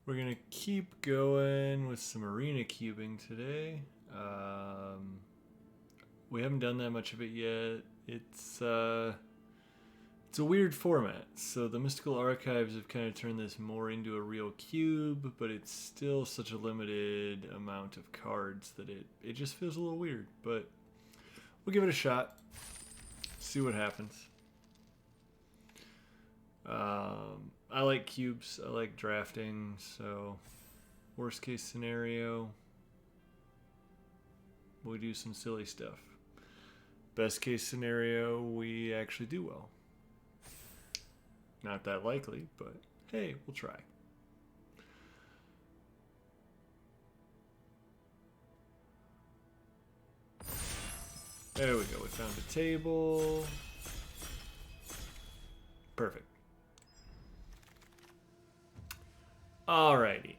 We're gonna keep going with some arena cubing today. We haven't done that much of it yet. It's a weird format. So the Mystical Archives have kind of turned this more into a real cube, but it's still such a limited amount of cards that it just feels a little weird. But we'll give it a shot. See what happens. I like cubes. I like drafting. So worst case scenario, we do some silly stuff. Best case scenario, we actually do well. Not that likely, but hey, we'll try. There we go. We found a table. Perfect. Alrighty.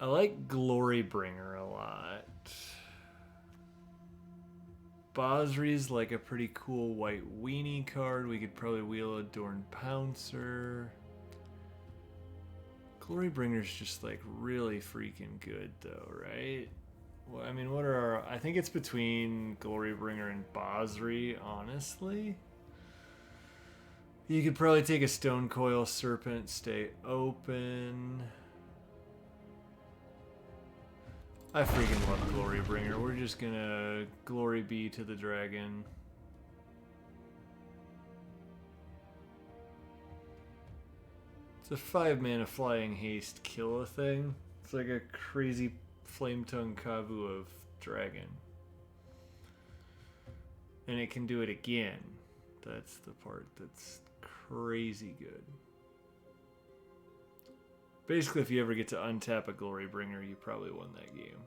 I like Glorybringer a lot. Basri's like a pretty cool white weenie card. We could probably wheel a Dorn Pouncer. Glorybringer's just like really freaking good though, right? Well, I mean, what are our... I think it's between Glorybringer and Basri, honestly. You could probably take a Stone Coil Serpent, stay open. I freaking love Glorybringer. We're just gonna glory be to the dragon. It's a 5-mana flying haste kill a thing. It's like a crazy flame tongue Kavu of dragon. And it can do it again. That's the part that's crazy good. Basically, if you ever get to untap a Glorybringer, you probably won that game.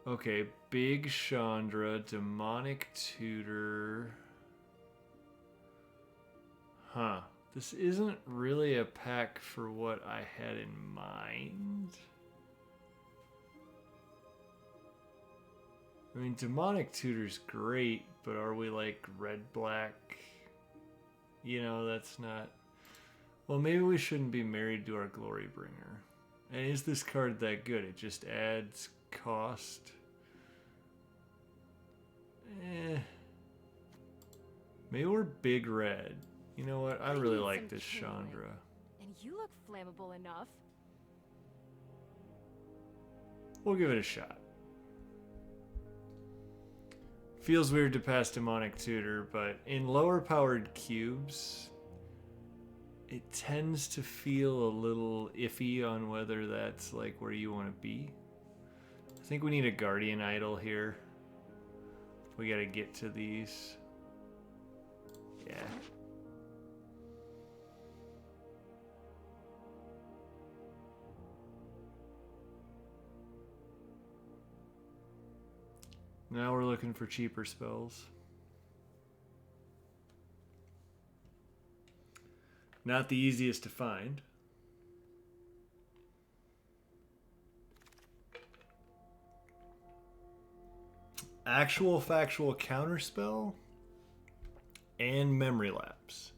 Okay, Big Chandra, Demonic Tutor. Huh. This isn't really a pack for what I had in mind. I mean, Demonic Tutor's great, but are we like red-black? You know, that's not... Well, maybe we shouldn't be married to our Glorybringer. And is this card that good? It just adds cost. Maybe we're big red. You know what? I really like this Chandra. And you look flammable enough. We'll give it a shot. Feels weird to pass Demonic Tutor, but in lower powered cubes, it tends to feel a little iffy on whether that's like where you want to be. I think we need a Guardian Idol here. We gotta get to these. Yeah. Now we're looking for cheaper spells. Not the easiest to find. Actual factual counterspell and memory lapse.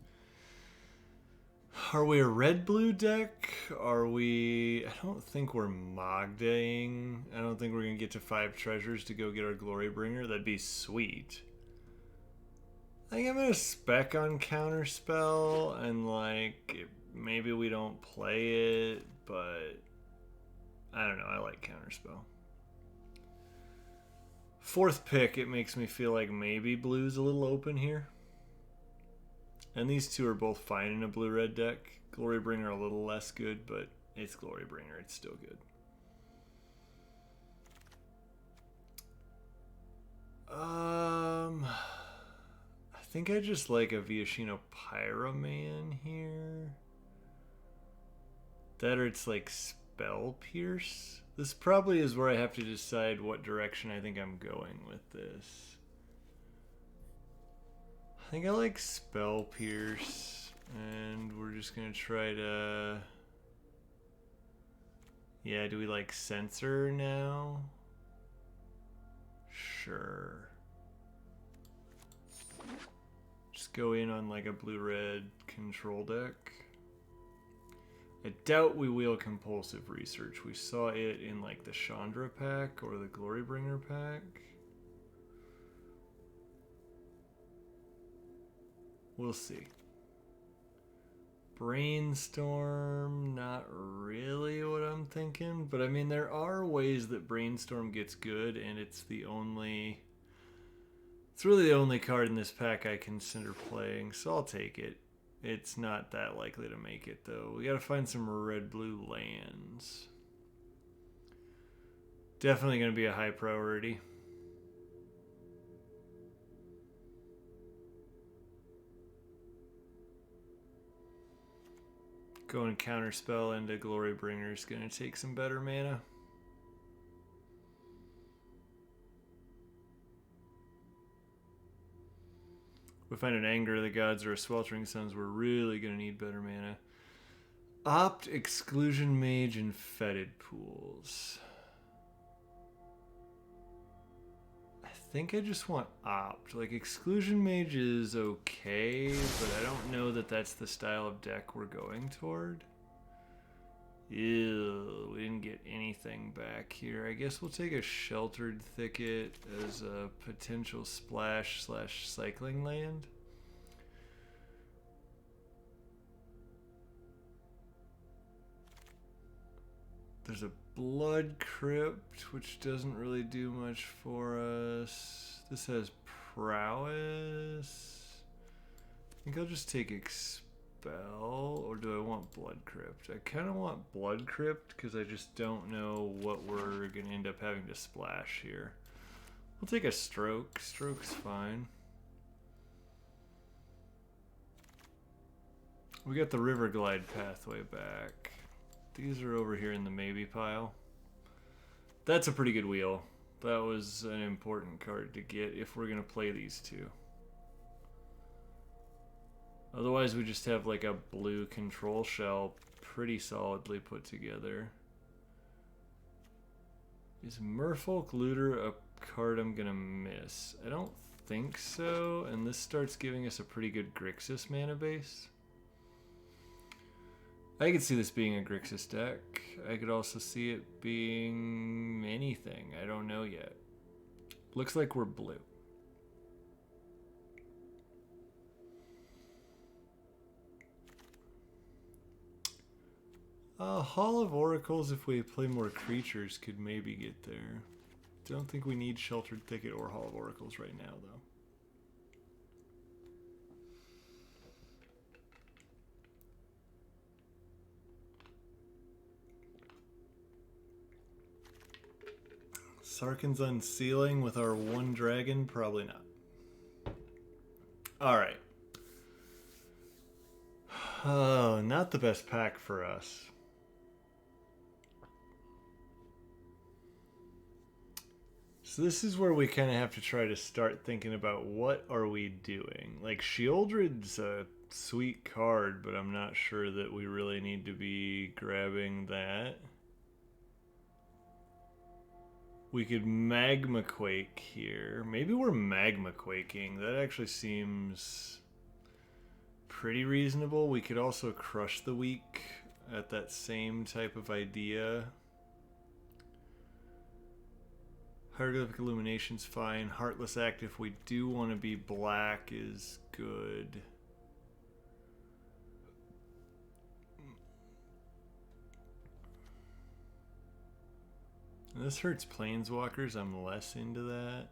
Are we a red-blue deck? Are we... I don't think we're Mogdaying. I don't think we're going to get to 5 treasures to go get our Glorybringer. That'd be sweet. I think I'm going to spec on Counterspell, and like, maybe we don't play it, but I don't know. I like Counterspell. 4th pick, it makes me feel like maybe blue's a little open here. And these two are both fine in a blue-red deck. Glorybringer a little less good, but it's Glorybringer. It's still good. I think I just like a Viashino Pyroman here. That or it's like Spell Pierce. This probably is where I have to decide what direction I think I'm going with this. I think I like Spell Pierce, and we're just gonna try to... Yeah, do we like Censor now? Sure. Just go in on like a blue-red control deck. I doubt we wheel Compulsive Research. We saw it in like the Chandra pack or the Glorybringer pack. We'll see. Brainstorm, not really what I'm thinking, but I mean there are ways that Brainstorm gets good, and it's really the only card in this pack I consider playing, so I'll take it. It's not that likely to make it though. We gotta find some red-blue lands. Definitely gonna be a high priority. Going Counterspell into Glorybringer is going to take some better mana. We find an Anger of the Gods or a Sweltering Suns, we're really going to need better mana. Opt, Exclusion Mage, and Fetid Pools. I think I just want Opt. Like, Exclusion Mage is okay, but I don't know that that's the style of deck we're going toward. Ew, we didn't get anything back here. I guess we'll take a Sheltered Thicket as a potential splash/cycling land. There's a Blood Crypt, which doesn't really do much for us. This has Prowess. I think I'll just take Expel, or do I want Blood Crypt? I kind of want Blood Crypt because I just don't know what we're going to end up having to splash here. We'll take a Stroke. Stroke's fine. We got the River Glide pathway back. These are over here in the maybe pile. That's a pretty good wheel. That was an important card to get if we're going to play these two. Otherwise, we just have like a blue control shell pretty solidly put together. Is Merfolk Looter a card I'm going to miss? I don't think so. And this starts giving us a pretty good Grixis mana base. I could see this being a Grixis deck. I could also see it being anything. I don't know yet. Looks like we're blue. Hall of Oracles, if we play more creatures, could maybe get there. Don't think we need Sheltered Thicket or Hall of Oracles right now, though. Sarkhan's Unsealing with our one dragon? Probably not. Alright. Oh, not the best pack for us. So this is where we kind of have to try to start thinking about what are we doing. Like, Sheoldred's a sweet card, but I'm not sure that we really need to be grabbing that. We could Magma Quake here. Maybe we're Magma Quaking. That actually seems pretty reasonable. We could also Crush the Weak at that same type of idea. Hieroglyphic Illumination's fine. Heartless Act, if we do want to be black, is good. This hurts Planeswalkers. I'm less into that.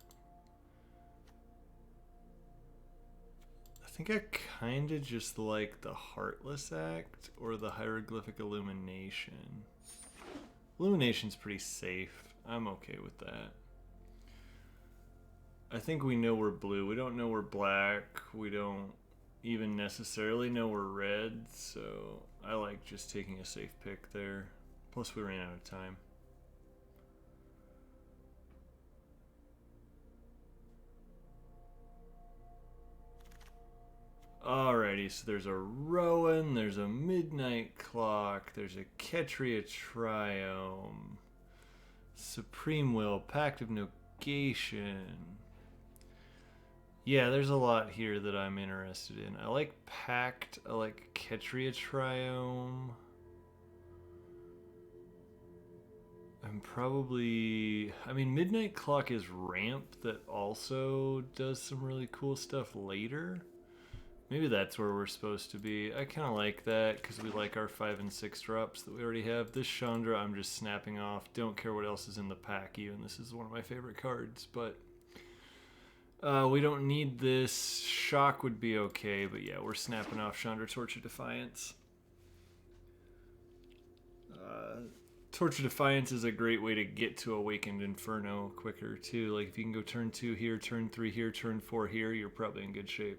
I think I kind of just like the Heartless Act or the Hieroglyphic Illumination. Illumination's pretty safe. I'm okay with that. I think we know we're blue. We don't know we're black. We don't even necessarily know we're red. So I like just taking a safe pick there. Plus we ran out of time. Alrighty, so there's a Rowan, there's a Midnight Clock, there's a Ketria Triome, Supreme Will, Pact of Negation. Yeah, there's a lot here that I'm interested in. I like Pact, I like Ketria Triome. I'm probably... I mean, Midnight Clock is ramp that also does some really cool stuff later. Maybe that's where we're supposed to be. I kind of like that because we like our 5 and 6 drops that we already have. This Chandra I'm just snapping off. Don't care what else is in the pack even. This is one of my favorite cards, but we don't need this. Shock would be okay, but yeah, we're snapping off Chandra Torch of Defiance. Torch of Defiance is a great way to get to Awakened Inferno quicker too. Like if you can go turn 2 here, turn 3 here, turn 4 here, you're probably in good shape.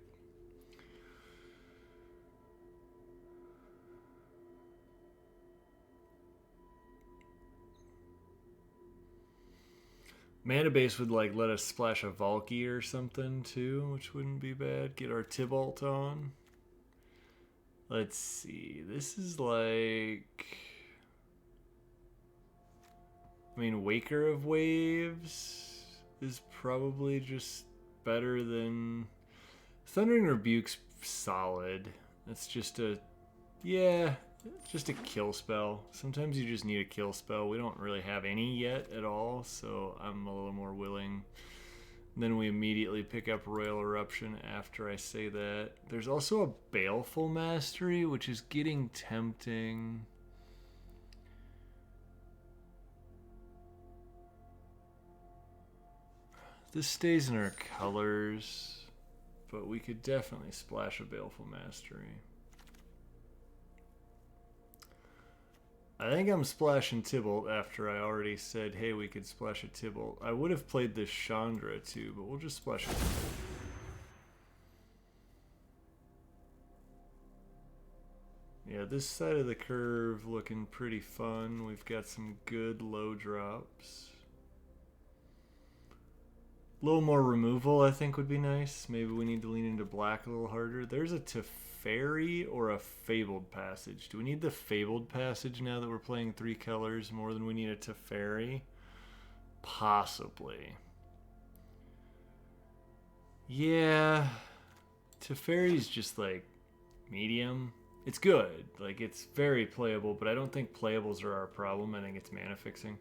Mana base would like let us splash a Valky or something too, which wouldn't be bad. Get our Tibalt on. Let's see. This is like... I mean, Waker of Waves is probably just better than... Thundering Rebuke's solid. That's just a... Yeah, just a kill spell. Sometimes you just need a kill spell. We don't really have any yet at all, so I'm a little more willing. Then we immediately pick up Royal Eruption after I say that. There's also a Baleful Mastery, which is getting tempting. This stays in our colors, but we could definitely splash a Baleful Mastery. I think I'm splashing Tibalt after I already said, hey, we could splash a Tibalt. I would have played this Chandra too, but we'll just splash a Tibalt. Yeah, this side of the curve looking pretty fun. We've got some good low drops. A little more removal, I think, would be nice. Maybe we need to lean into black a little harder. There's a Teferi or a Fabled Passage. Do we need the Fabled Passage now that we're playing 3 colors more than we need a Teferi? Possibly. Yeah. Teferi's just like medium. It's good. Like, it's very playable, but I don't think playables are our problem. I think it's mana fixing.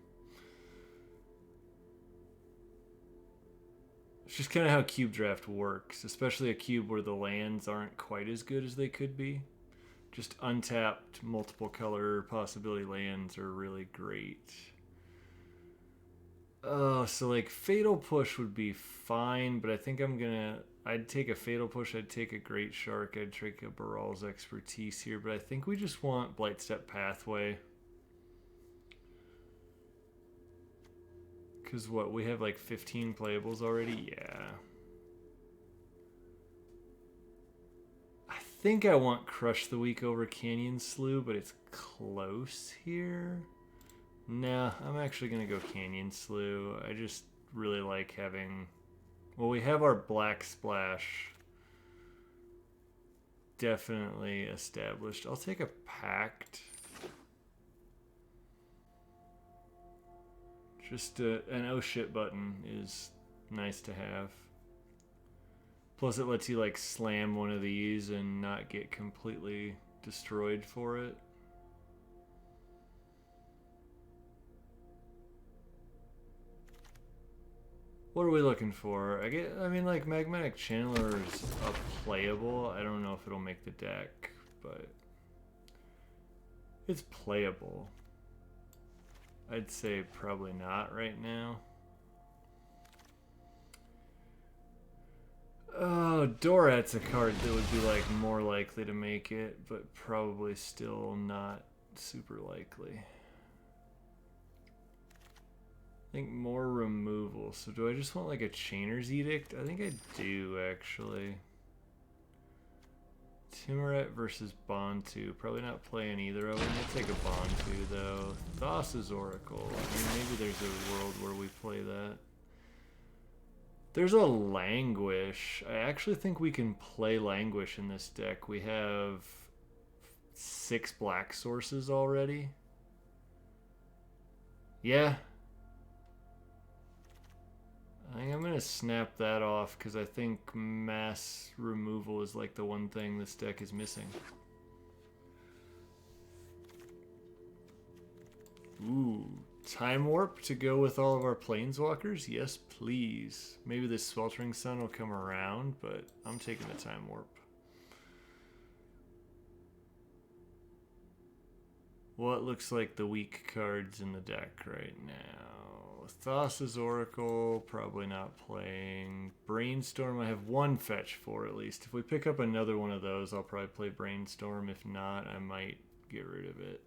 It's just kind of how cube draft works, especially a cube where the lands aren't quite as good as they could be. Just untapped multiple color possibility lands are really great. So like Fatal Push would be fine, but I think I'd take a Fatal Push, I'd take a Great Shark, I'd take a Baral's Expertise here, but I think we just want Blightstep Pathway. Because what, we have like 15 playables already? Yeah. I think I want Crush the Weak over Canyon Slough, but it's close here. Nah, I'm actually going to go Canyon Slough. I just really like having... Well, we have our Black Splash definitely established. I'll take a Pact. Just an oh shit button is nice to have. Plus it lets you like slam one of these and not get completely destroyed for it. What are we looking for? I mean like Magmatic Channeler is playable. I don't know if it'll make the deck, but it's playable. I'd say probably not right now. Oh, Dorat's a card that would be like more likely to make it, but probably still not super likely. I think more removal. So do I just want like a Chainer's Edict? I think I do actually. Timuret versus Bontu. Probably not playing either of them. I'll take a Bontu though. Thassa's Oracle. I mean, maybe there's a world where we play that. There's a Languish. I actually think we can play Languish in this deck. We have 6 black sources already. Yeah. I think I'm going to snap that off because I think mass removal is like the one thing this deck is missing. Ooh, Time Warp to go with all of our Planeswalkers? Yes, please. Maybe the Sweltering Sun will come around, but I'm taking the Time Warp. What looks like the weak cards in the deck right now? Thassa's Oracle, probably not playing. Brainstorm, I have one fetch for at least. If we pick up another one of those, I'll probably play Brainstorm. If not, I might get rid of it.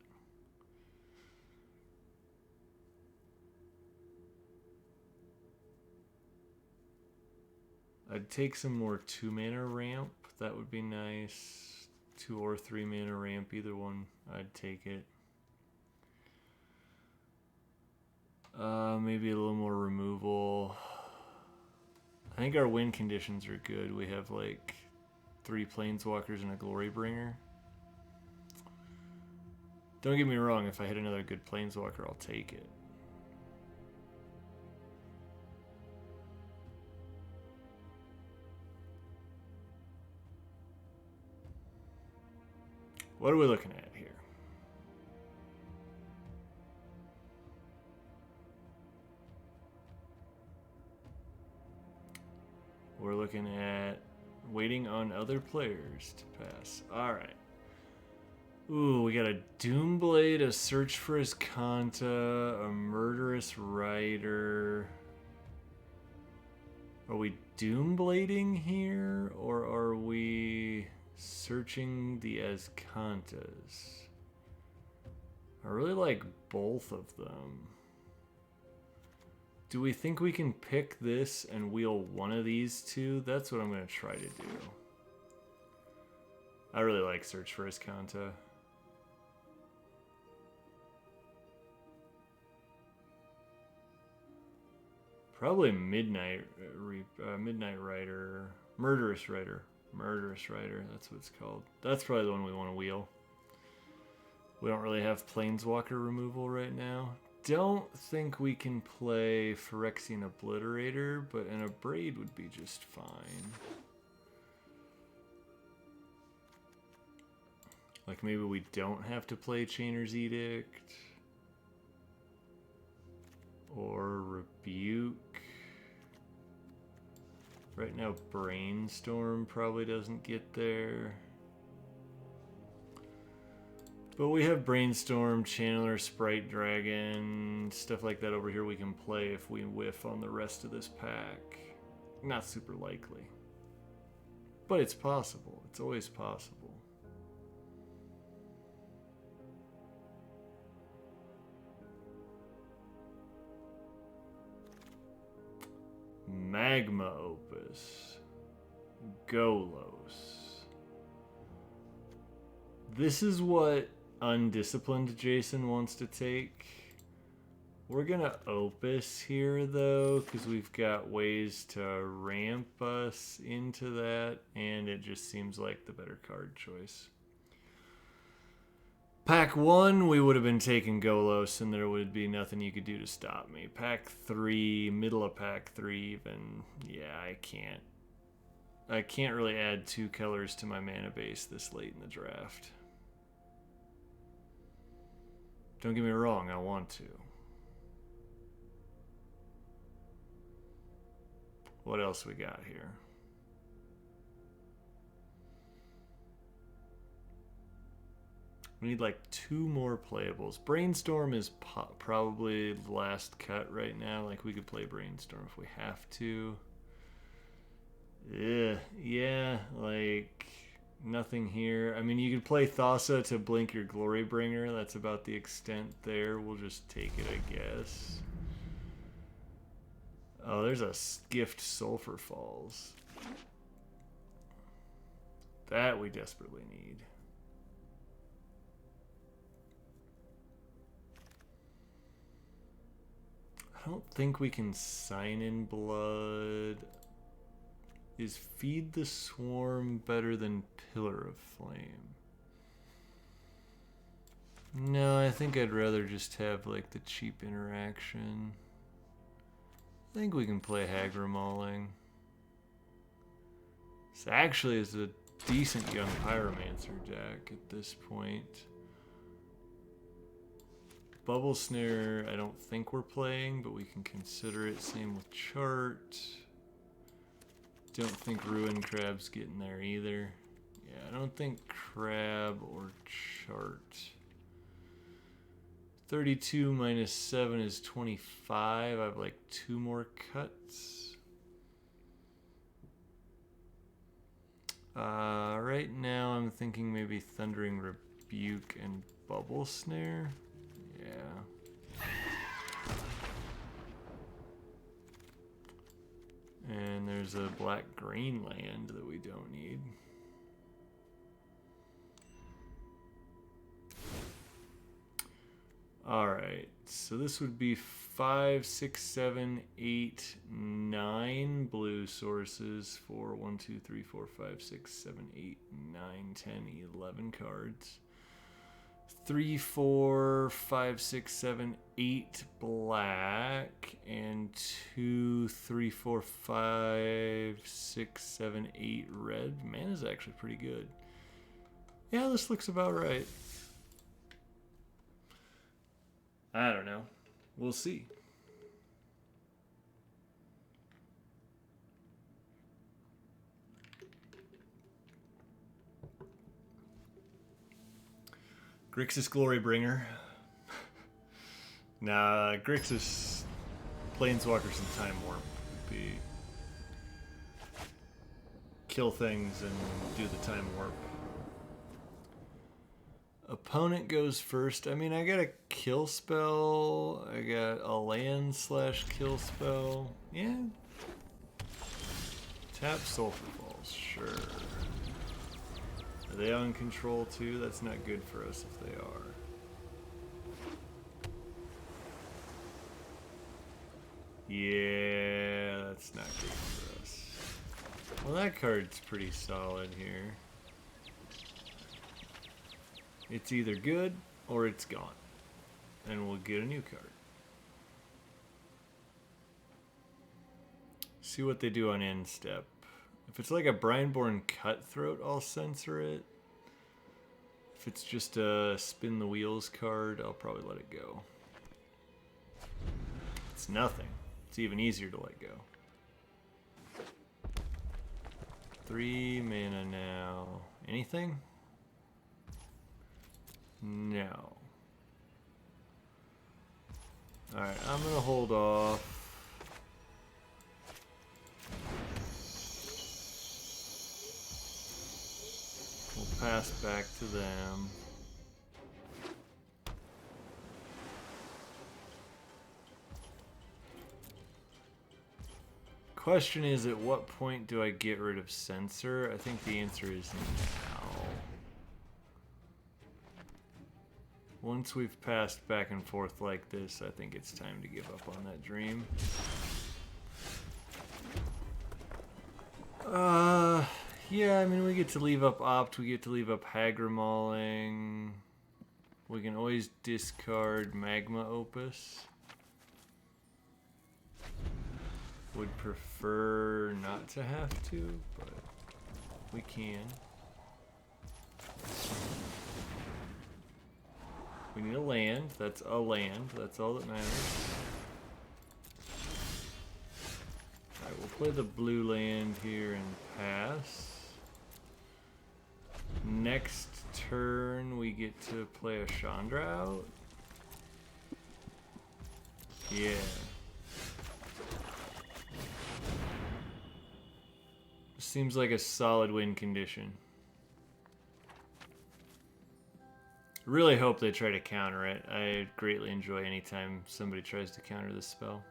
I'd take some more 2-mana ramp. That would be nice. 2 or 3 mana ramp, either one, I'd take it. Maybe a little more removal. I think our win conditions are good. We have like 3 Planeswalkers and a Glorybringer. Don't get me wrong, if I hit another good Planeswalker, I'll take it. What are we looking at here? We're looking at waiting on other players to pass. Alright. Ooh, we got a Doomblade, a Search for Azcanta, a Murderous Rider. Are we Doomblading here, or are we searching the Azcantas? I really like both of them. Do we think we can pick this and wheel one of these two? That's what I'm going to try to do. I really like Search for Azcanta. Probably Midnight Rider. Murderous Rider. Murderous Rider, that's what it's called. That's probably the one we want to wheel. We don't really have Planeswalker removal right now. Don't think we can play Phyrexian Obliterator, but an Abrade would be just fine. Like maybe we don't have to play Chainer's Edict. Or Rebuke. Right now Brainstorm probably doesn't get there. But we have Brainstorm, Channeler, Sprite Dragon, stuff like that over here we can play if we whiff on the rest of this pack. Not super likely. But it's possible. It's always possible. Magma Opus. Golos. This is what Undisciplined Jason wants to take. We're gonna Opus here though, because we've got ways to ramp us into that, and it just seems like the better card choice. Pack 1, we would have been taking Golos, and there would be nothing you could do to stop me. Pack 3, middle of Pack 3 even, yeah, I can't really add 2 colors to my mana base this late in the draft. Don't get me wrong, I want to. What else we got here? We need like 2 more playables. Brainstorm is probably the last cut right now. Like we could play Brainstorm if we have to. Yeah, like nothing here. I mean, you could play Thassa to blink your Glorybringer. That's about the extent there. We'll just take it, I guess. Oh, there's a Gift Sulfur Falls. That we desperately need. I don't think we can Sign in Blood. Is Feed the Swarm better than Pillar of Flame? No, I think I'd rather just have like the cheap interaction. I think we can play Hagra Mauling. This actually is a decent young Pyromancer deck at this point. Bubble Snare, I don't think we're playing, but we can consider it. Same with Chart. Don't think Ruin Crab's getting there either. Yeah, I don't think Crab or Chart. 32 minus 7 is 25. I have like 2 more cuts. Right now I'm thinking maybe Thundering Rebuke and Bubble Snare. Yeah. And there's a black-green land that we don't need. Alright, so this would be 5, 6, 7, 8, 9 blue sources for 1, 2, 3, 4, 5, 6, 7, 8, 9, 10, 11 cards. 3, 4, 5, 6, 7, 8 black, and 2, 3, 4, 5, 6, 7, 8 red. Mana's actually pretty good. Yeah, this looks about right. I don't know. We'll see. Grixis Glorybringer. Nah, Grixis Planeswalkers and Time Warp would be kill things and do the Time Warp. Opponent goes first. I mean, I got a kill spell. I got a land / kill spell. Yeah. Tap Sulfur Falls, sure. Are they on control too? That's not good for us if they are. Yeah, that's not good for us. Well, that card's pretty solid here. It's either good or it's gone. And we'll get a new card. See what they do on end step. If it's like a Brineborn Cutthroat, I'll censor it. If it's just a Spin the Wheels card, I'll probably let it go. It's nothing. It's even easier to let go. 3 mana now. Anything? No. Alright, I'm gonna hold off. We'll pass back to them. Question is, at what point do I get rid of Censor? I think the answer is now. Once we've passed back and forth like this, I think it's time to give up on that dream. Yeah, I mean, we get to leave up Opt, we get to leave up Hagramauling. We can always discard Magma Opus. Would prefer not to have to, but we can. We need a land. That's a land. That's all that matters. Alright, we'll play the blue land here and pass. Next turn, we get to play a Chandra out. Yeah. Seems like a solid win condition. Really hope they try to counter it. I greatly enjoy any time somebody tries to counter this spell.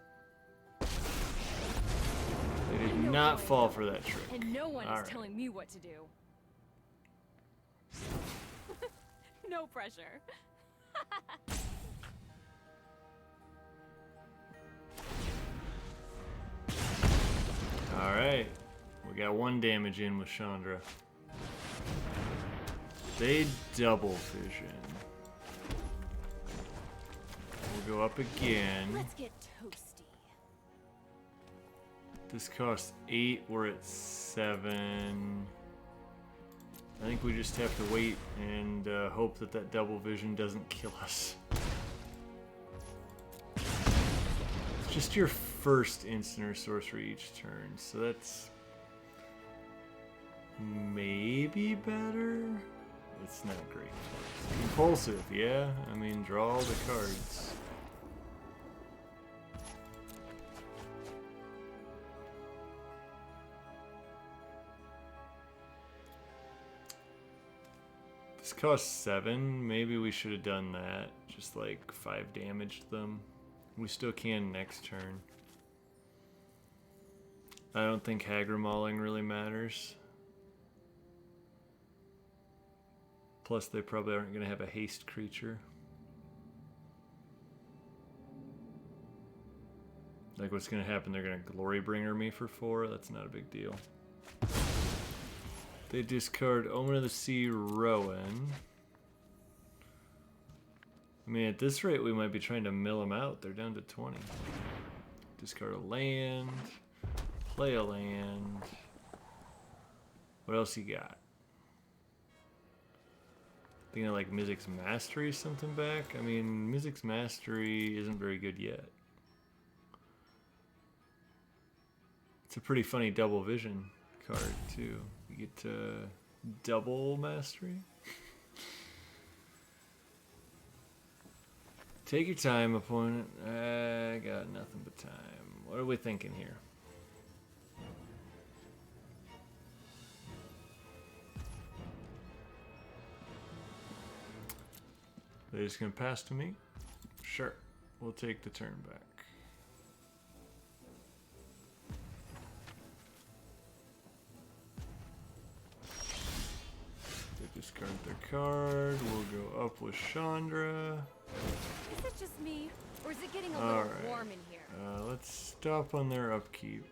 They did not fall for that trick. And no one is telling me what to do. No pressure. Alright. We got 1 damage in with Chandra. They double vision. We'll go up again. Let's get toasty. This costs 8, we're at 7. I think we just have to wait and hope that that double vision doesn't kill us. just your first instant or sorcery each turn, so that's maybe better. It's not great. Compulsive, yeah. I mean, draw all the cards. This costs 7. Maybe we should have done that. Just like 5 damage to them. We still can next turn. I don't think Hagra-Mauling really matters. Plus, they probably aren't going to have a haste creature. Like, what's going to happen? They're going to Glorybringer me for 4? That's not a big deal. They discard Omen of the Sea, Rowan. I mean, at this rate, we might be trying to mill them out. They're down to 20. Discard a land. Play a land. What else you got? Thinking of like Mizzix's Mastery something back? I mean, Mizzix's Mastery isn't very good yet. It's a pretty funny double vision card too. You get to double Mastery. Take your time, opponent. I got nothing but time. What are we thinking here? They're just gonna pass to me? Sure. We'll take the turn back. They discard their card. We'll go up with Chandra. Is it just me, or is it getting a little warm in here? Let's stop on their upkeep.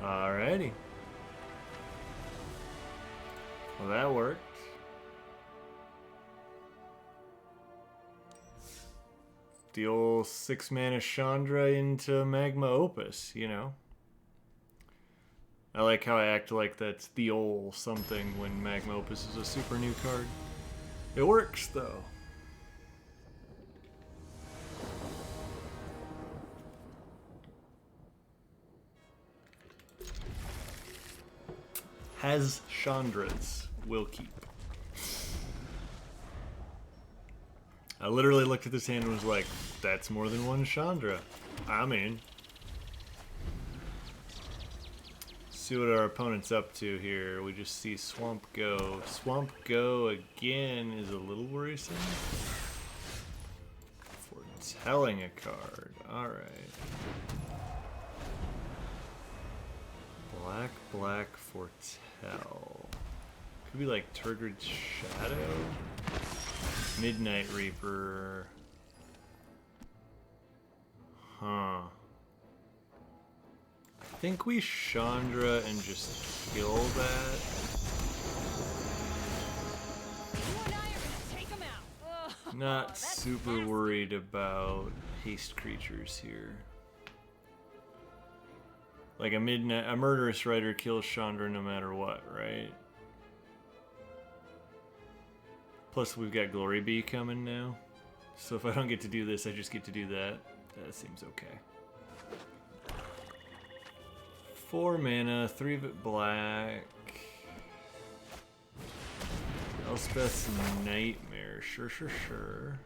Alrighty. Well, that worked. The old 6-mana Chandra into Magma Opus, you know. I like how I act like that's the old something when Magma Opus is a super new card. It works, though. Has Chandras will keep. I literally looked at this hand and was like, that's more than one Chandra. I'm in. See what our opponent's up to here. We just see Swamp Go. Swamp Go again is a little worrisome. Foretelling a card. Alright. Black Foretell. Could be like Turgid Shadow? Midnight Reaper. Huh. I think we Chandra and just kill that. Not super worried about haste creatures here. Like a Murderous Rider kills Chandra no matter what, right? Plus we've got Glory Bee coming now. So if I don't get to do this, I just get to do that. That seems okay. 4 mana, 3 of it black. Elspeth's Nightmare, sure.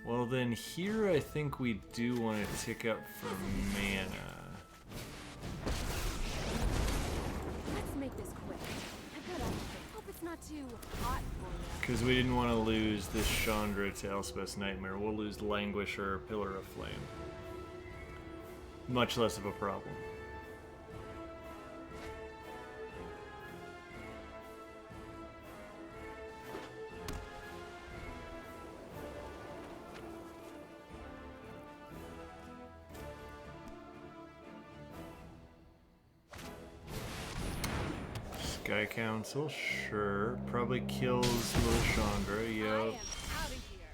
Well then here I think we do want to tick up for mana. Let's make this quick. I've got a hope it's not too hot for me. Because we didn't want to lose this Chandra to Elspeth's Nightmare. We'll lose Languish or Pillar of Flame. Much less of a problem. Sky Council, sure. Probably kills little Chandra, I yep. am out of here.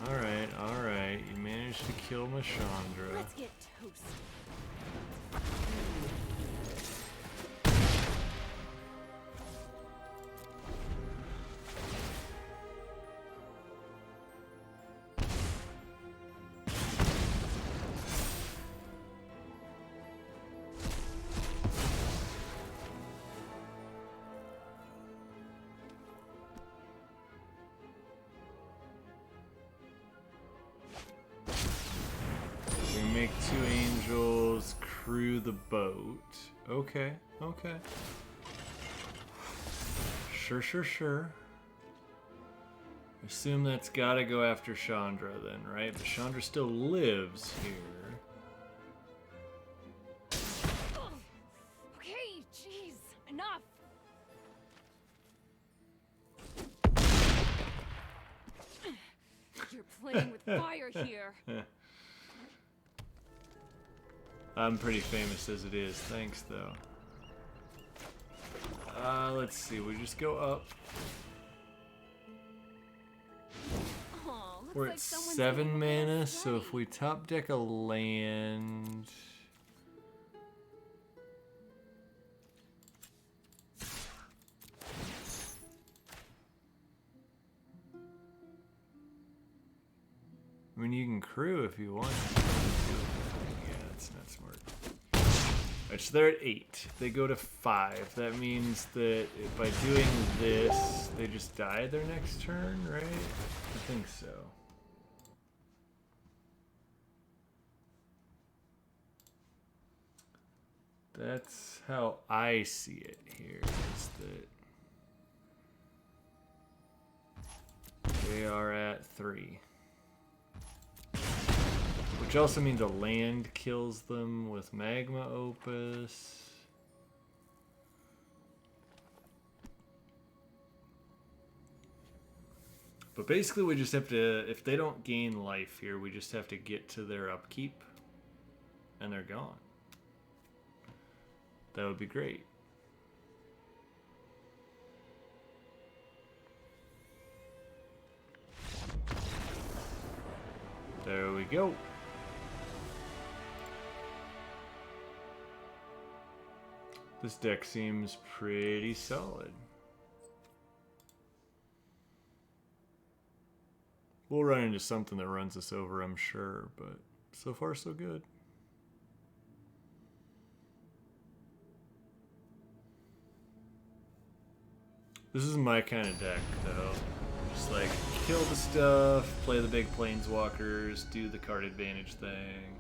Alright, alright. You managed to kill my Chandra. Let's get toasted. We make 2 angels, crew the boat. Okay, okay. Sure, sure, sure. Assume that's gotta go after Chandra then, right? But Chandra still lives here. Ugh. Okay, jeez, enough. You're playing with fire here. I'm pretty famous as it is. Thanks, though. Let's see. We just go up. Aw, looks We're like at someone's 7 getting a little mana, so if sweaty. we top deck a land... I mean, you can crew if you want. Yeah, that's not smart. Alright, so they're at 8. They go to 5. That means that by doing this, they just die their next turn, right? I think so. That's how I see it here, is that they are at 3. Which also means a land kills them with Magma Opus. But basically we just have to, if they don't gain life here, we just have to get to their upkeep and they're gone. That would be great. There we go. This deck seems pretty solid. We'll run into something that runs us over, I'm sure, but so far so good. This is my kind of deck, though. Just like, kill the stuff, play the big planeswalkers, do the card advantage thing.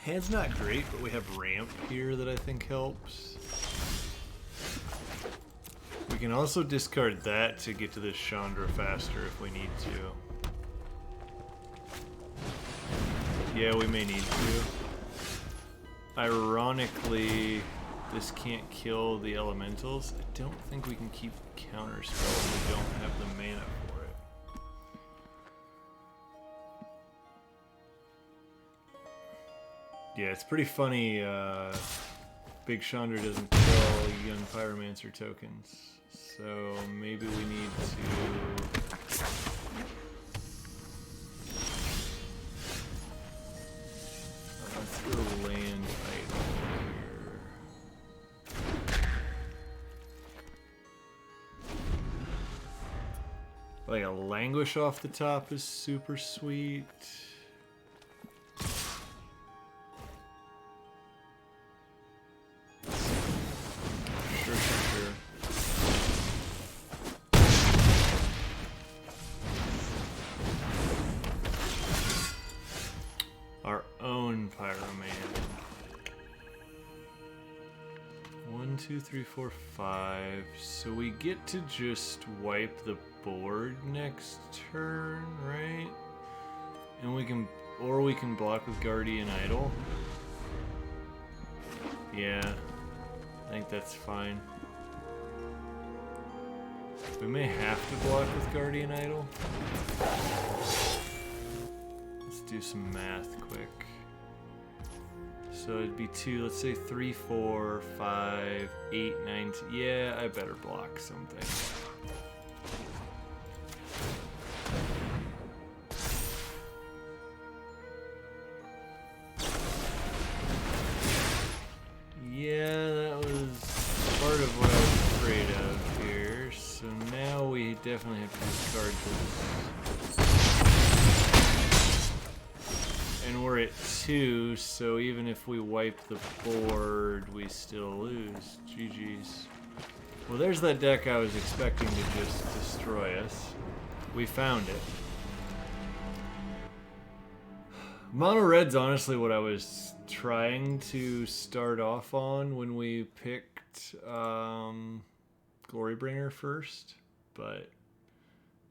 Hand's not great, but we have ramp here that I think helps. We can also discard that to get to this Chandra faster if we need to. Yeah, we may need to. Ironically, this can't kill the elementals. I don't think we can keep counterspell. We don't have the mana for it. Yeah, it's pretty funny. Big Chandra doesn't kill young Pyromancer tokens. So maybe we need to... let's go land idol here. Like a Languish off the top is super sweet. Sure. Our own Pyroman. 1, 2, 3, 4, 5. So we get to just wipe the board next turn, right? And we can, or we can block with Guardian Idol. Yeah, I think that's fine. We may have to block with Guardian Idol. Let's do some math quick. So it'd be 2, let's say 3, 4, 5, 8, 9, yeah, I better block something. Yeah, that was part of what I was afraid of here. So now we definitely have to discard this. And we're at 2, so even if we wipe the board, we still lose. GG's. Well, there's that deck I was expecting to just destroy us. We found it. Mono red's honestly what I was trying to start off on when we picked Glorybringer first, but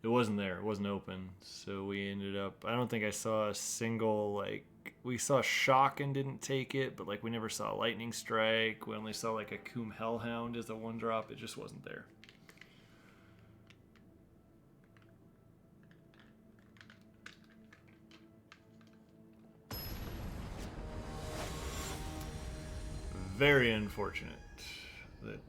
it wasn't there. It wasn't open, so we ended up. I don't think I saw a single, like, we saw Shock and didn't take it, but like we never saw Lightning Strike. We only saw like a Coom Hellhound as a 1-drop. It just wasn't there. Very unfortunate that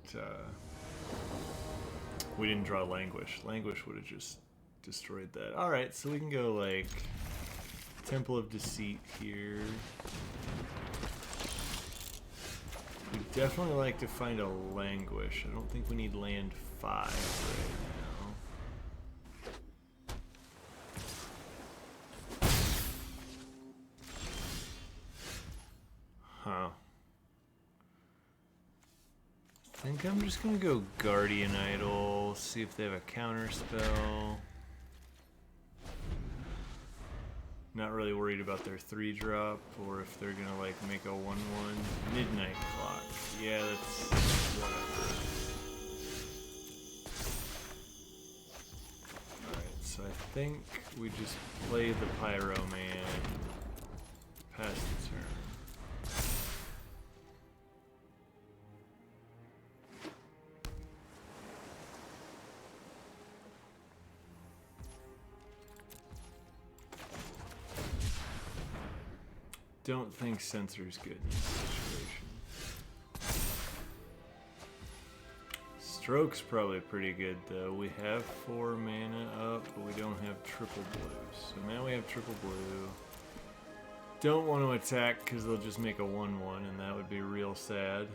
we didn't draw Languish. Languish would have just destroyed that. Alright, so we can go like Temple of Deceit here. We definitely like to find a Languish. I don't think we need land 5 right now. Huh. I think I'm just gonna go Guardian Idol, see if they have a counter spell. Not really worried about their 3-drop or if they're gonna like make a 1/1. Midnight Clock. Yeah, that's whatever. Alright, so I think we just play the Pyro Man past the turn. Don't think Censor's good in this situation. Stroke's probably pretty good though. We have 4 mana up, but we don't have triple blue. So now we have triple blue. Don't want to attack because they'll just make a 1/1 and that would be real sad.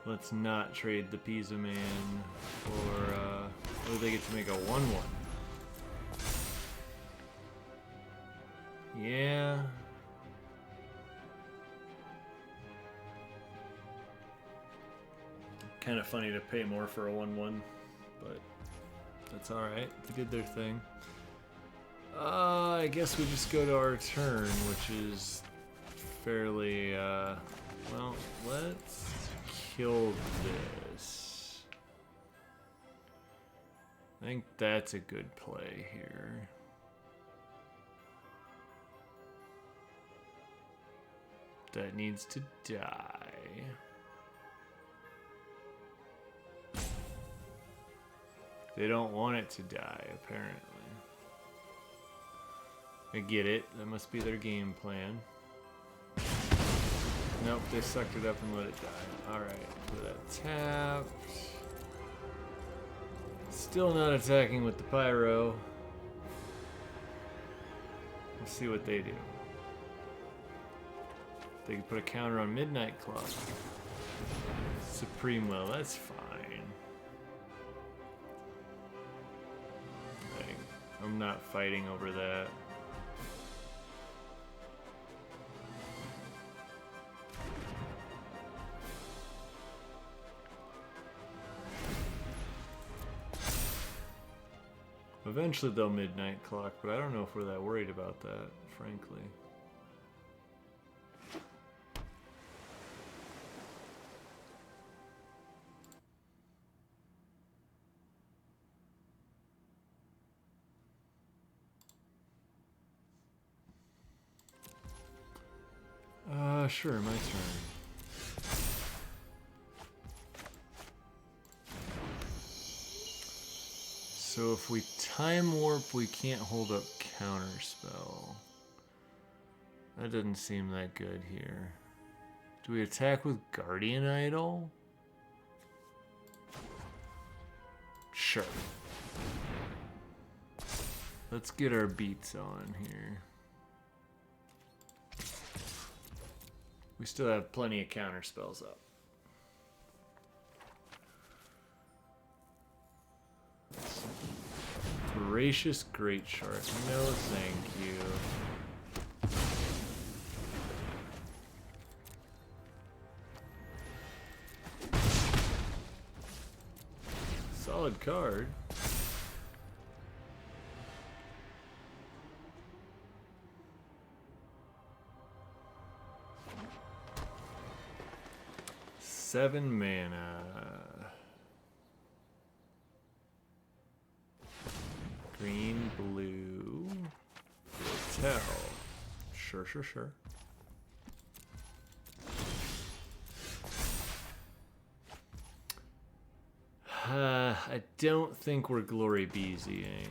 Let's not trade the Pizza Man for, oh, they get to make a 1/1. Yeah. Kind of funny to pay more for a 1/1, but that's alright. They did their thing. I guess we just go to our turn, which is fairly, well, let's kill this. I think that's a good play here. That needs to die. They don't want it to die, apparently. I get it. That must be their game plan. Nope, they sucked it up and let it die. Alright, put that tapped. Still not attacking with the Pyro. Let's see what they do. They can put a counter on Midnight Clock. Supreme Will, that's fine. Okay, I'm not fighting over that. Eventually they'll Midnight Clock, but I don't know if we're that worried about that, frankly. Sure, my turn. So if we time warp, we can't hold up counter spell. That doesn't seem that good here. Do we attack with Guardian Idol? Sure. Let's get our beats on here. We still have plenty of counter spells up. Voracious Great Shark. No, thank you. Solid card. Seven mana. Green, blue, Foretell. Sure, sure, sure. I don't think we're Glory Beezying.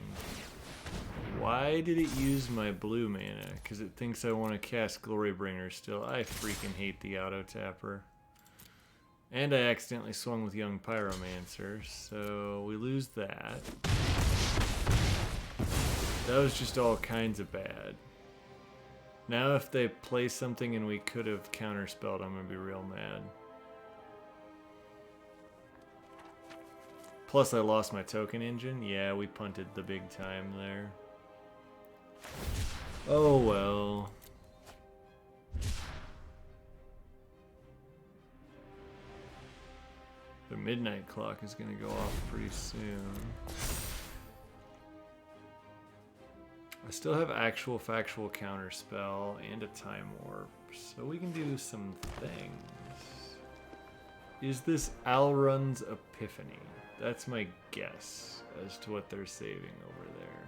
Why did it use my blue mana? Because it thinks I want to cast Glorybringer still. I freaking hate the auto tapper. And I accidentally swung with Young Pyromancer, so we lose that. That was just all kinds of bad. Now if they play something and we could have counterspelled, I'm going to be real mad. Plus I lost my token engine. Yeah, we punted the big time there. Oh well. The midnight clock is going to go off pretty soon. I still have actual factual counterspell and a time warp, so we can do some things. Is this Alrund's Epiphany? That's my guess as to what they're saving over there.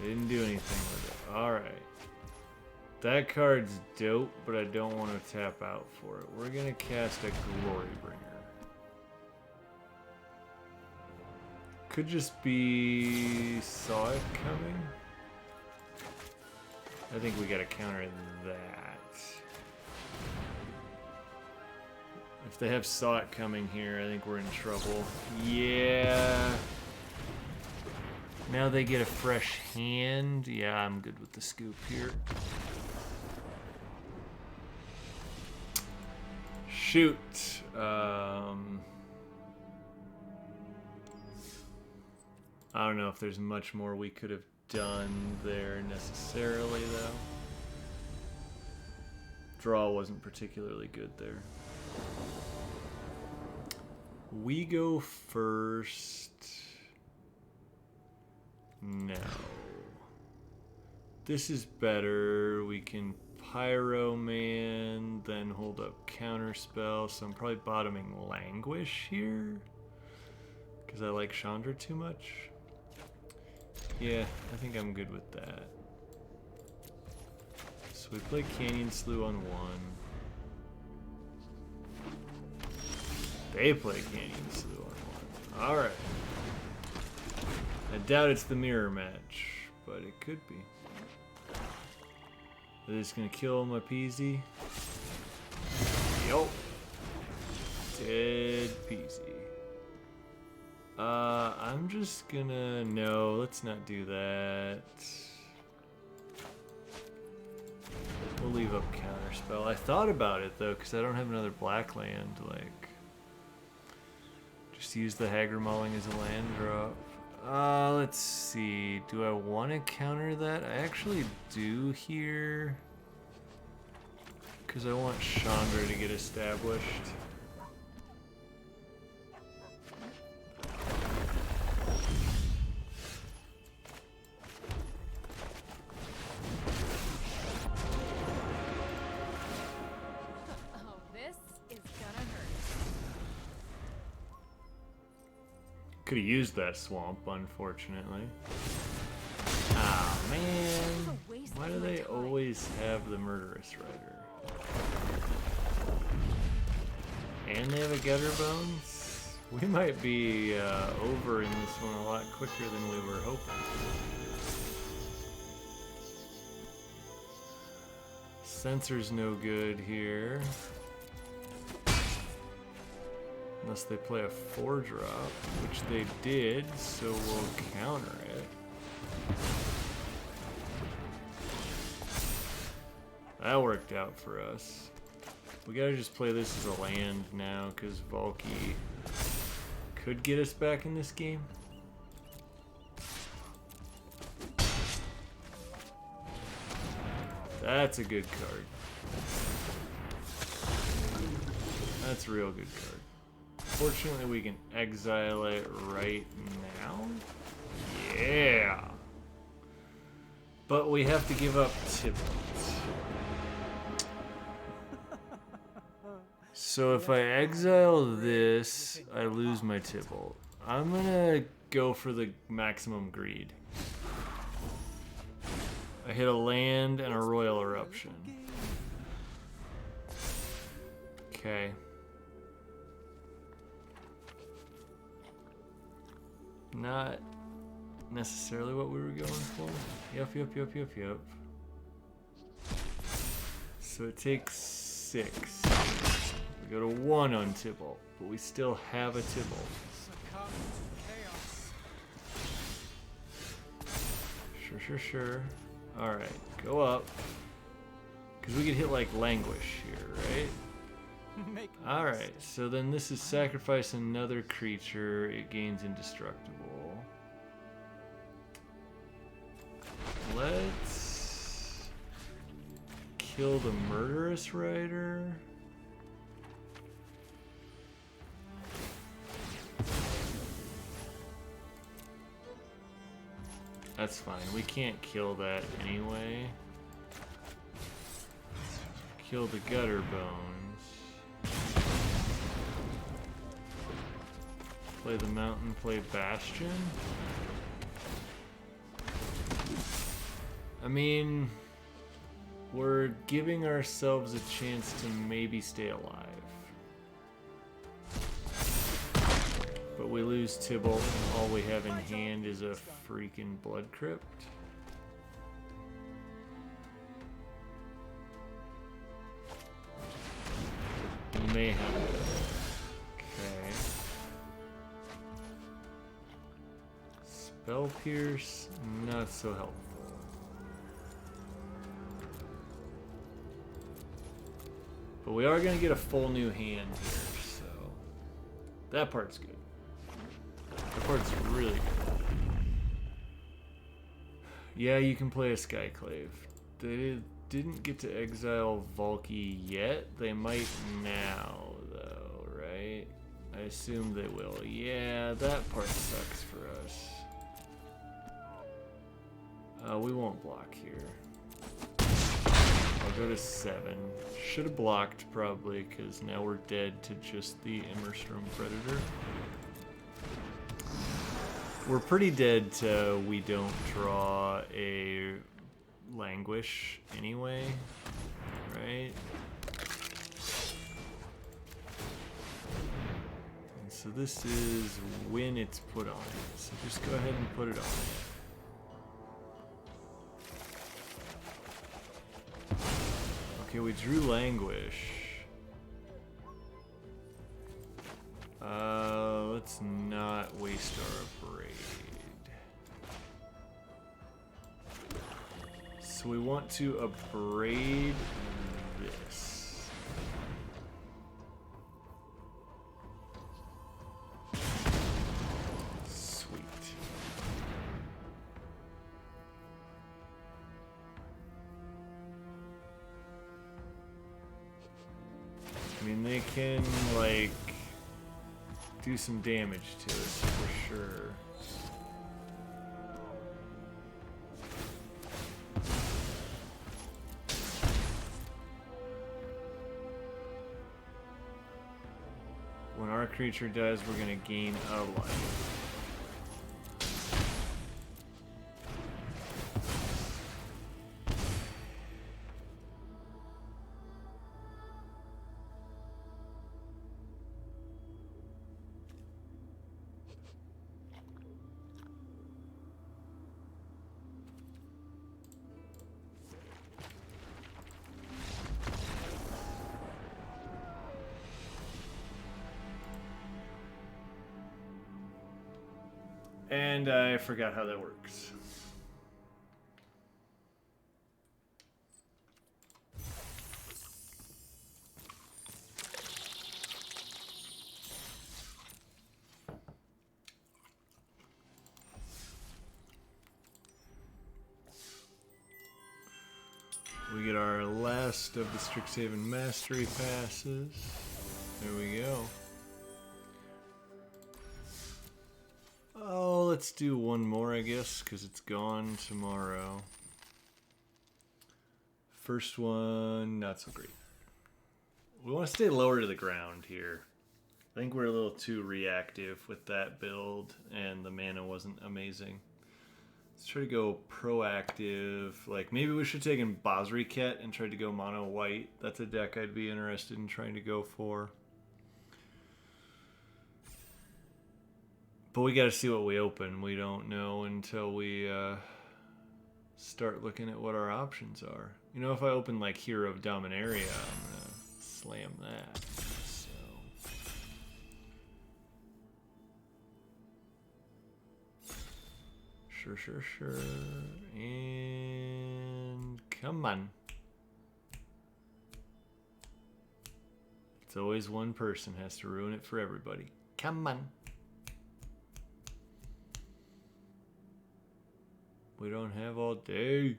They didn't do anything with it. Alright. That card's dope, but I don't want to tap out for it. We're going to cast a Glorybringer. Could just be Saw It Coming. I think we gotta counter that. If they have Saw It Coming here, I think we're in trouble. Yeah. Now they get a fresh hand. Yeah, I'm good with the scoop here. Shoot. I don't know if there's much more we could have done there necessarily, though. Draw wasn't particularly good there. We go first. No. This is better. We can Pyroman, then hold up Counterspell, so I'm probably bottoming Languish here. Because I like Chandra too much. Yeah, I think I'm good with that. So we play Canyon Slough on one. They play Canyon Slough on one. Alright. I doubt it's the mirror match, but it could be. Are they just gonna kill my peasy? Yup. Dead peasy. I'm just gonna... No, let's not do that. We'll leave up Counterspell. I thought about it, though, because I don't have another black land, like... Just use the Haggard Mauling as a land drop. Let's see. Do I want to counter that? I actually do here. Because I want Chandra to get established. Could have used that swamp, unfortunately. Ah, man. Why do they always have the Murderous Rider? And they have a Gutter Bones? We might be over in this one a lot quicker than we were hoping. Sensor's no good here. Unless they play a 4-drop, which they did, so we'll counter it. That worked out for us. We gotta just play this as a land now, because Valky could get us back in this game. That's a good card. That's a real good card. Fortunately, we can exile it right now. Yeah. But we have to give up Tibalt. So if I exile this, I lose my Tibalt. I'm gonna go for the maximum greed. I hit a land and a Royal Eruption. Okay. Not necessarily what we were going for. Yep. So it takes 6. We go to 1 on Tibalt, but we still have a Tibalt. Sure. Alright, go up. Because we could hit like Languish here, right? Alright, so then this is sacrifice another creature. It gains indestructible. Let's kill the Murderous Rider. That's fine. We can't kill that anyway. Kill the Gutter Bones. Play the Mountain, play Bastion. I mean, we're giving ourselves a chance to maybe stay alive. But we lose Tibalt, and all we have in hand is a freaking Blood Crypt. Mayhem. Okay. Spell Pierce, not so helpful. But we are going to get a full new hand here, so that part's good. That part's really good. Yeah, you can play a Skyclave. They didn't get to exile Valky yet. They might now, though, right? I assume they will. Yeah, that part sucks for us. We won't block here. I'll go to 7. Should have blocked, probably, because now we're dead to just the Immerstrom Predator. We're pretty dead to we don't draw a Languish anyway, right? And so this is when it's put on. So just go ahead and put it on. Okay, we drew Languish. Let's not waste our Abrade. So we want to Abrade this. Sweet. I mean, they can, like, do some damage to us for sure. When our creature dies, we're gonna gain a life. And I forgot how that works. We get our last of the Strixhaven Mastery passes. There we go. Oh, let's do one more, I guess, because it's gone tomorrow. First one, not so great. We want to stay lower to the ground here. I think we're a little too reactive with that build, and the mana wasn't amazing. Let's try to go proactive. Like, maybe we should take in Basriket and try to go mono white. That's a deck I'd be interested in trying to go for. But we got to see what we open. We don't know until we start looking at what our options are. You know, if I open like Hero of Dominaria, I'm going to slam that. So. Sure. And come on. It's always one person has to ruin it for everybody. Come on. We don't have all day.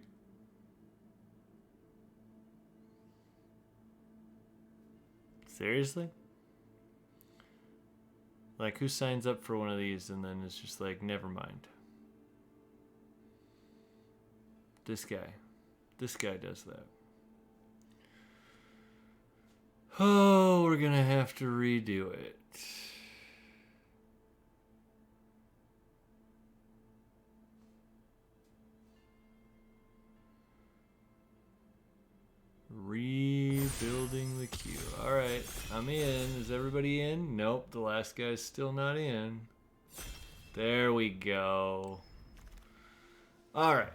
Seriously? Like, who signs up for one of these and then is just like, never mind? This guy. This guy does that. Oh, we're gonna have to redo it. Rebuilding the queue. Alright, I'm in. Is everybody in? Nope, the last guy's still not in. There we go. Alright.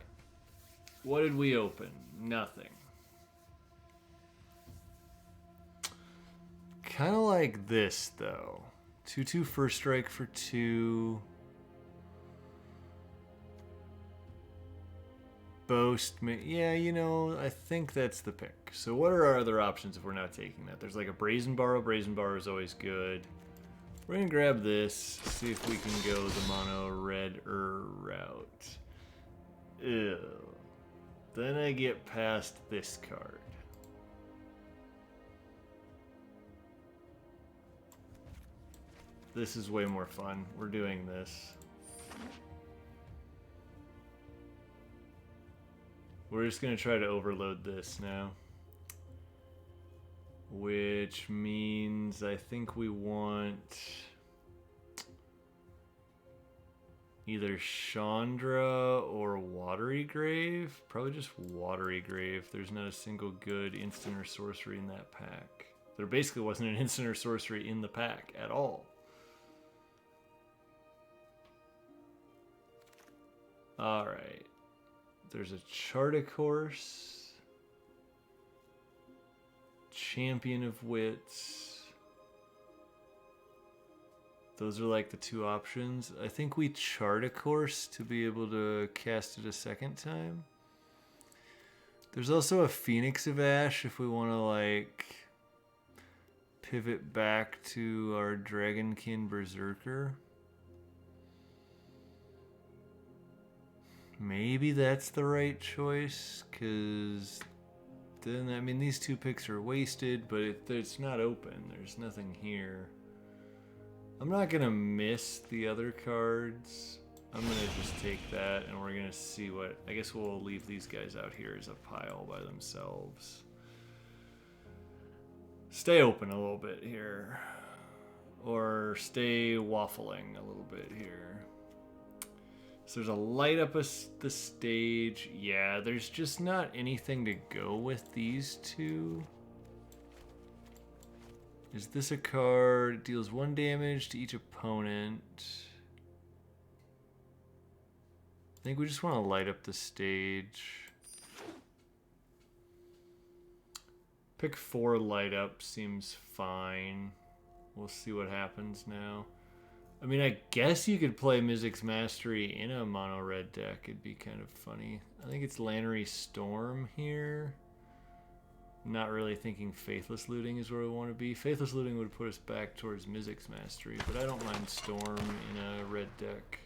What did we open? Nothing. Kind of like this, though. 2/2 first strike for 2. Boast. Yeah, you know, I think that's the pick. So what are our other options if we're not taking that? There's like a Brazen Borrow. Brazen Borrow is always good. We're going to grab this. See if we can go the mono red route. Ew. Then I get past this card. This is way more fun. We're doing this. We're just going to try to overload this now. Which means I think we want either Chandra or Watery Grave. Probably just Watery Grave. There's not a single good instant or sorcery in that pack. There basically wasn't an instant or sorcery in the pack at all. Alright. There's a Charticors. Champion of Wits. Those are like the two options. I think we chart a course to be able to cast it a second time. There's also a Phoenix of Ash if we want to like pivot back to our Dragonkin Berserker. Maybe that's the right choice, because then, I mean, these two picks are wasted, but it's not open. There's nothing here. I'm not going to miss the other cards. I'm going to just take that, and we're going to see what... I guess we'll leave these guys out here as a pile by themselves. Stay open a little bit here. Or stay waffling a little bit here. So there's a light up the stage. Yeah, there's just not anything to go with these two. Is this a card? It deals 1 damage to each opponent. I think we just want to light up the stage. Pick 4 light up seems fine. We'll see what happens now. I mean, I guess you could play Mizzix Mastery in a mono red deck. It'd be kind of funny. I think it's Lannery Storm here. Not really thinking Faithless Looting is where we want to be. Faithless Looting would put us back towards Mizzix Mastery, but I don't mind Storm in a red deck.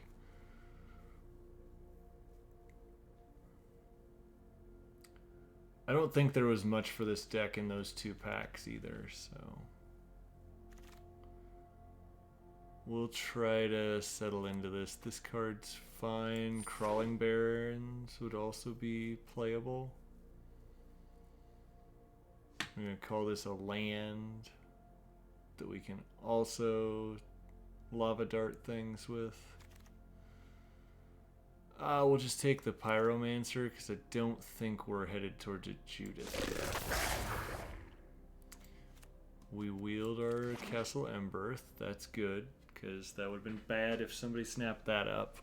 I don't think there was much for this deck in those 2 packs either, so we'll try to settle into this. This card's fine. Crawling Barrens would also be playable. I'm going to call this a land that we can also lava dart things with. We'll just take the Pyromancer because I don't think we're headed towards a Judith yet. We wield our Castle Emberth. That's good because that would have been bad if somebody snapped that up.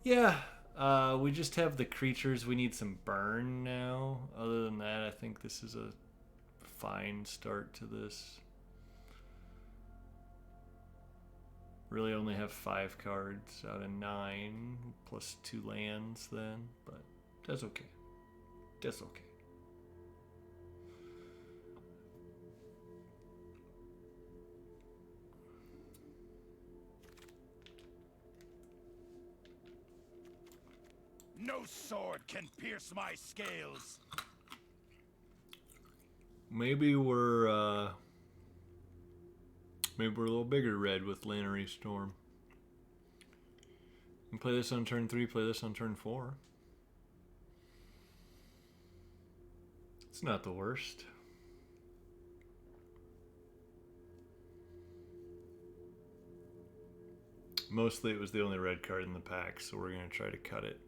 Yeah, we just have the creatures. We need some burn now. Other than that, I think this is a fine start to this. Really only have 5 cards out of 9, plus 2 lands then, but that's okay. That's okay. No sword can pierce my scales. Maybe we're a little bigger red with Lannery Storm. You can play this on turn 3, play this on turn 4. It's not the worst. Mostly it was the only red card in the pack, so we're going to try to cut it.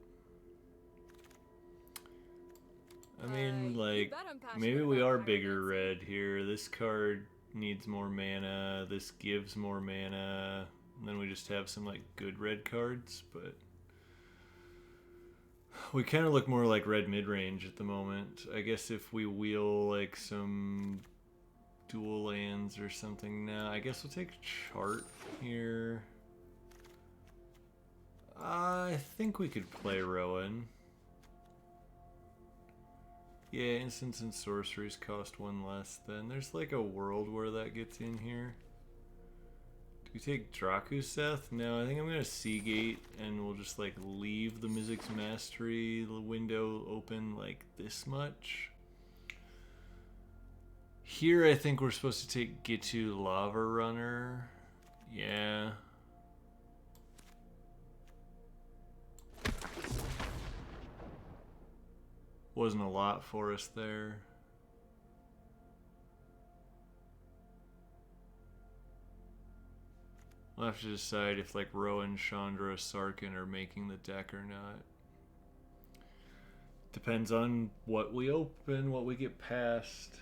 I mean, like, maybe we are bigger red here. This card needs more mana. This gives more mana. And then we just have some, like, good red cards, but we kind of look more like red mid-range at the moment. I guess if we wheel, like, some dual lands or something now. I guess we'll take Chart here. I think we could play Rowan. Yeah, instants and sorceries cost 1 less then. There's like a world where that gets in here. Do we take Drakuseth? No, I think I'm going to Seagate and we'll just like leave the Mizzix Mastery window open like this much. Here I think we're supposed to take Gitu Lava Runner. Yeah. Wasn't a lot for us there. We'll have to decide if like Rowan, Chandra, Sarkin are making the deck or not. Depends on what we open, what we get past.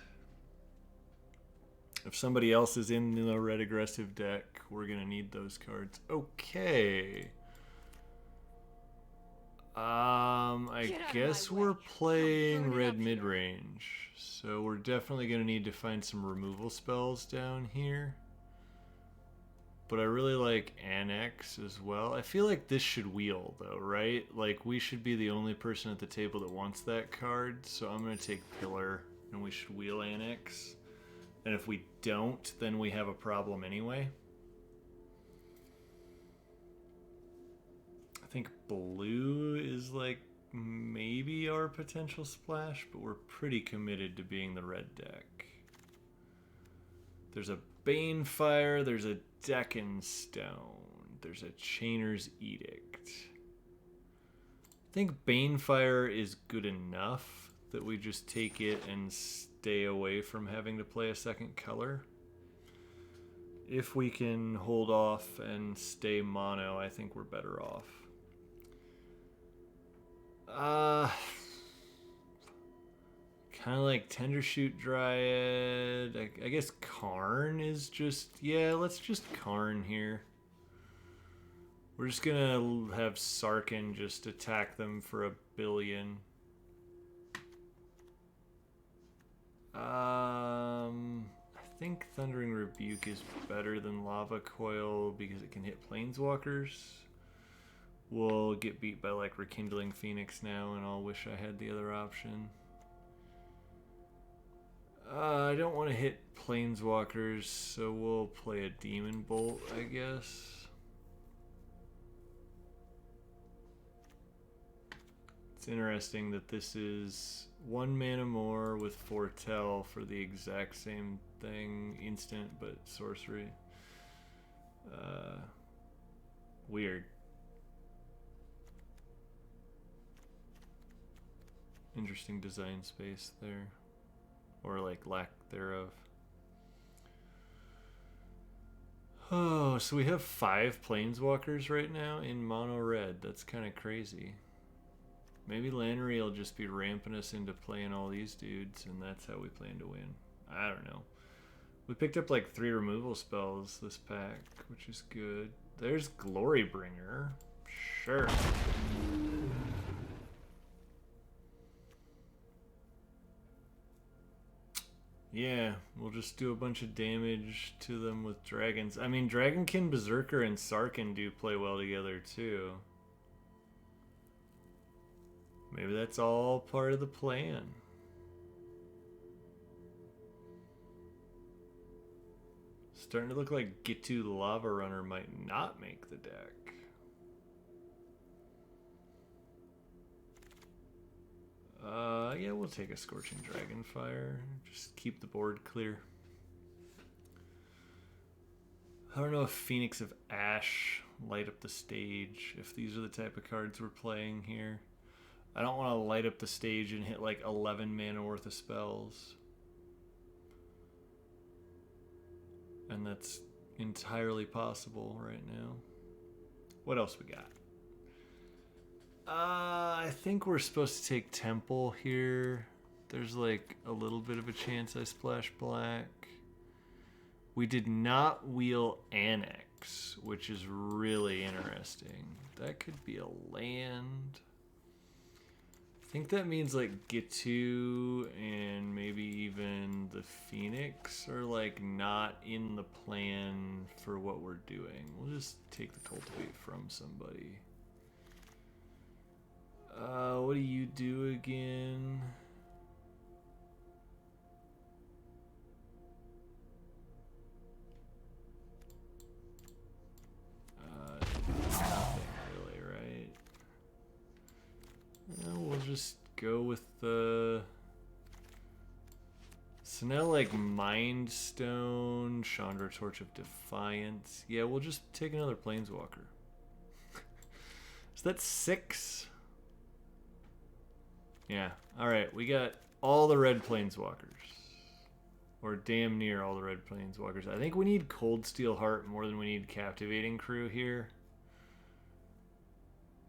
If somebody else is in the red aggressive deck, we're gonna need those cards. Okay. I guess we're playing red mid-range. So we're definitely going to need to find some removal spells down here. But I really like Annex as well. I feel like this should wheel though, right? Like we should be the only person at the table that wants that card. So I'm going to take Pillar and we should wheel Annex. And if we don't, then we have a problem anyway. I think blue is like maybe our potential splash, but we're pretty committed to being the red deck. There's a Banefire, there's a Deccan Stone, there's a Chainer's Edict. I think Banefire is good enough that we just take it and stay away from having to play a second color. If we can hold off and stay mono, I think we're better off. Kind of like Tendershoot Dryad. I guess Karn is just... Yeah, let's just Karn here. We're just gonna have Sarkin just attack them for 1 billion. I think Thundering Rebuke is better than Lava Coil because it can hit Planeswalkers. We'll get beat by like Rekindling Phoenix now, and I'll wish I had the other option. I don't want to hit Planeswalkers, so we'll play a Demon Bolt, I guess. It's interesting that this is 1 mana more with Foretell for the exact same thing, instant but sorcery. Weird. Interesting design space there. Or like lack thereof. Oh, so we have 5 Planeswalkers right now in mono red. That's kind of crazy. Maybe Lannery will just be ramping us into playing all these dudes, and that's how we plan to win. I don't know. We picked up like 3 removal spells this pack, which is good. There's Glorybringer. Sure. Yeah, we'll just do a bunch of damage to them with dragons. I mean, Dragonkin, Berserker, and Sarkhan do play well together too. Maybe that's all part of the plan. Starting to look like Gitu the Lava Runner might not make the deck. Yeah, we'll take a Scorching Dragonfire. Just keep the board clear. I don't know if Phoenix of Ash light up the stage, if these are the type of cards we're playing here. I don't want to light up the stage and hit like 11 mana worth of spells. And that's entirely possible right now. What else we got? I think we're supposed to take Temple here. There's like a little bit of a chance I splash black. We did not wheel Annex, which is really interesting. That could be a land. I think that means like Gitu and maybe even the Phoenix are like not in the plan for what we're doing. We'll just take the Cultivate from somebody. What do you do again? Nothing really, right? We'll just go with the... So now like Mind Stone, Chandra Torch of Defiance. Yeah, we'll just take another Planeswalker. Is that 6? Yeah, alright, we got all the red Planeswalkers. Or damn near all the red Planeswalkers. I think we need Cold Steel Heart more than we need Captivating Crew here.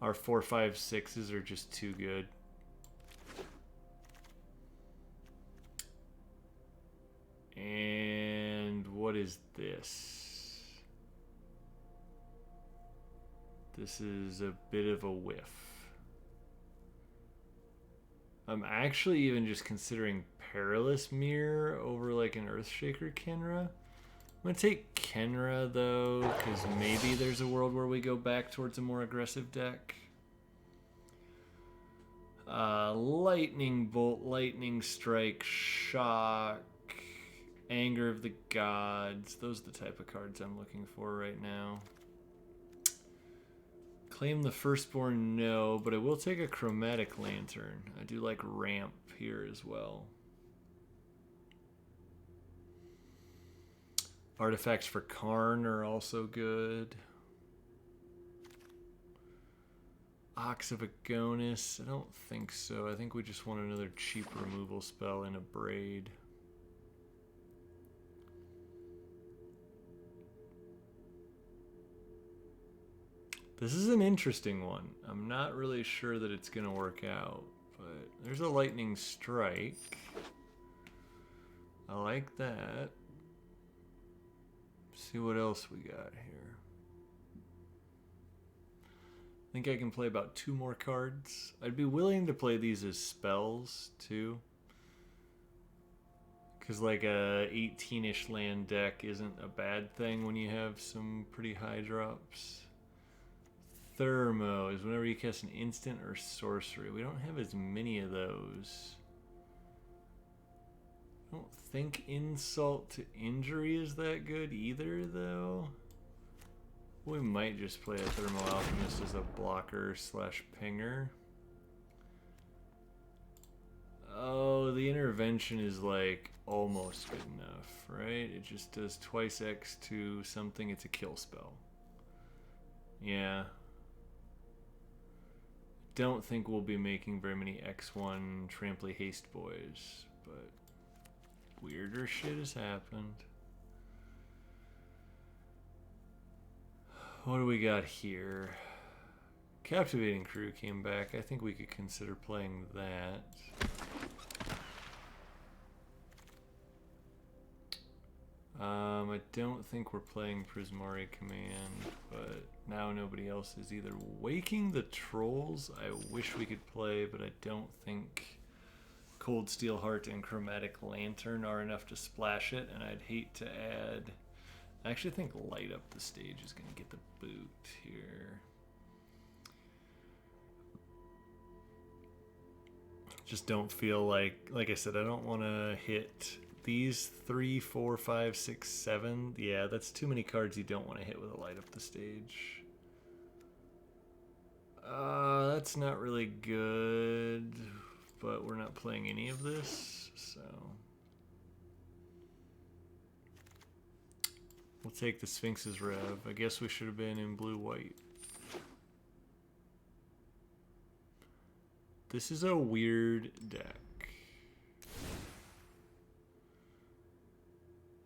Our 4, 5, 6s are just too good. And what is this? This is a bit of a whiff. I'm actually even just considering Perilous Mirror over like an Earthshaker Kenra. I'm going to take Kenra though, because maybe there's a world where we go back towards a more aggressive deck. Lightning Bolt, Lightning Strike, Shock, Anger of the Gods. Those are the type of cards I'm looking for right now. Claim the Firstborn, no, but I will take a Chromatic Lantern. I do like Ramp here as well. Artifacts for Karn are also good. Ox of Agonis, I don't think so. I think we just want another cheap removal spell in a Braid. This is an interesting one. I'm not really sure that it's going to work out, but there's a Lightning Strike. I like that. See what else we got here. I think I can play about 2 more cards. I'd be willing to play these as spells too, Because like a 18-ish land deck isn't a bad thing when you have some pretty high drops. Thermo is whenever you cast an instant or sorcery. We don't have as many of those. I don't think Insult to Injury is that good either, though. We might just play a Thermo Alchemist as a blocker slash pinger. Oh, the intervention is like almost good enough, right? It just does twice X to something. It's a kill spell. Yeah. Don't think we'll be making very many X1 Trampley Haste Boys, but weirder shit has happened. What do we got here? Captivating Crew came back. I think we could consider playing that. I don't think we're playing Prismari Command, but now nobody else is either. Waking the Trolls, I wish we could play, but I don't think Cold Steel Heart and Chromatic Lantern are enough to splash it, and I'd hate to add... I actually think Light Up the Stage is going to get the boot here. Just don't feel like I said, I don't want to hit these 3, 4, 5, 6, 7. Yeah, that's too many cards you don't want to hit with a Light Up the Stage. That's not really good, but we're not playing any of this, so... We'll take the Sphinx's Rev. I guess we should have been in blue-white. This is a weird deck.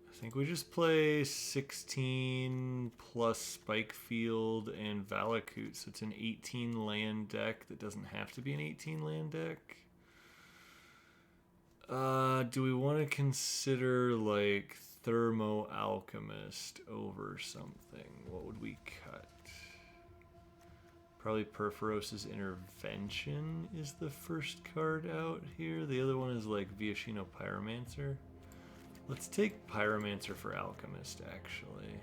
I think we just play 16 plus Spike Field and Valakut, so it's an 18 land deck that doesn't have to be an 18 land deck. Do we want to consider like Thermo Alchemist over something? What would we cut? Probably Perforos's Intervention is the first card out here. The other one is like Viashino Pyromancer. Let's take Pyromancer for Alchemist, actually.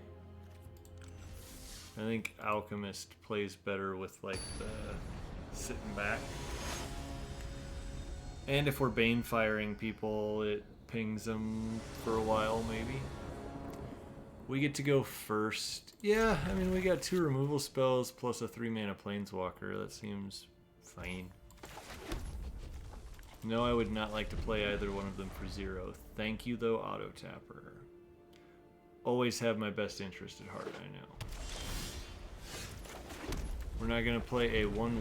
I think Alchemist plays better with like the sitting back. And if we're Bane firing people, it pings them for a while, maybe. We get to go first. Yeah, I mean, we got 2 removal spells plus a 3-mana Planeswalker. That seems fine. No, I would not like to play either one of them for 0. Thank you, though, Auto Tapper. Always have my best interest at heart, I know. We're not going to play a 1-1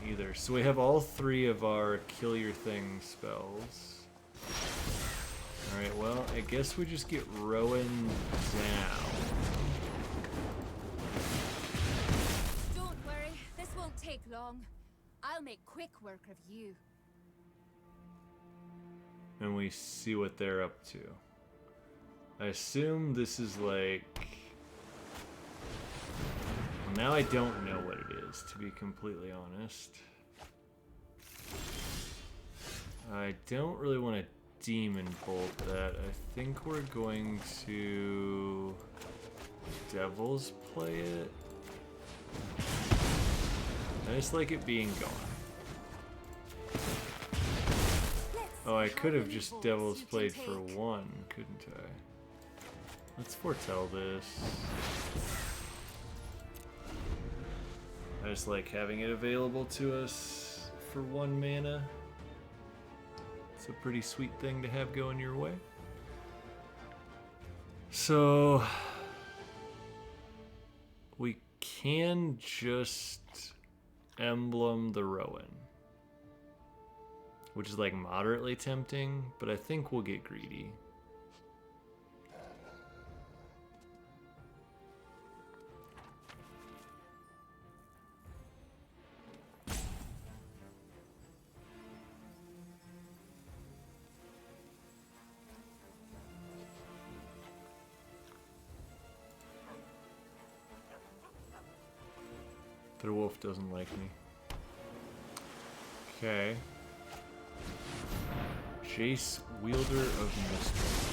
either. So we have all 3 of our Kill Your Thing spells. Alright, well, I guess we just get Rowan down. Don't worry, this won't take long. I'll make quick work of you. And we see what they're up to. I assume this is like... Well, now I don't know what it is, to be completely honest. I don't really want to Demon Bolt that. I think we're going to Devil's play it. I just like it being gone. Oh, I could have just Devil's played for 1, couldn't I? Let's foretell this. I just like having it available to us for 1 mana. It's a pretty sweet thing to have going your way. So we can just Emblem the Rowan, which is like moderately tempting, but I think we'll get greedy. The wolf doesn't like me. Okay. Jace, wielder of mysteries.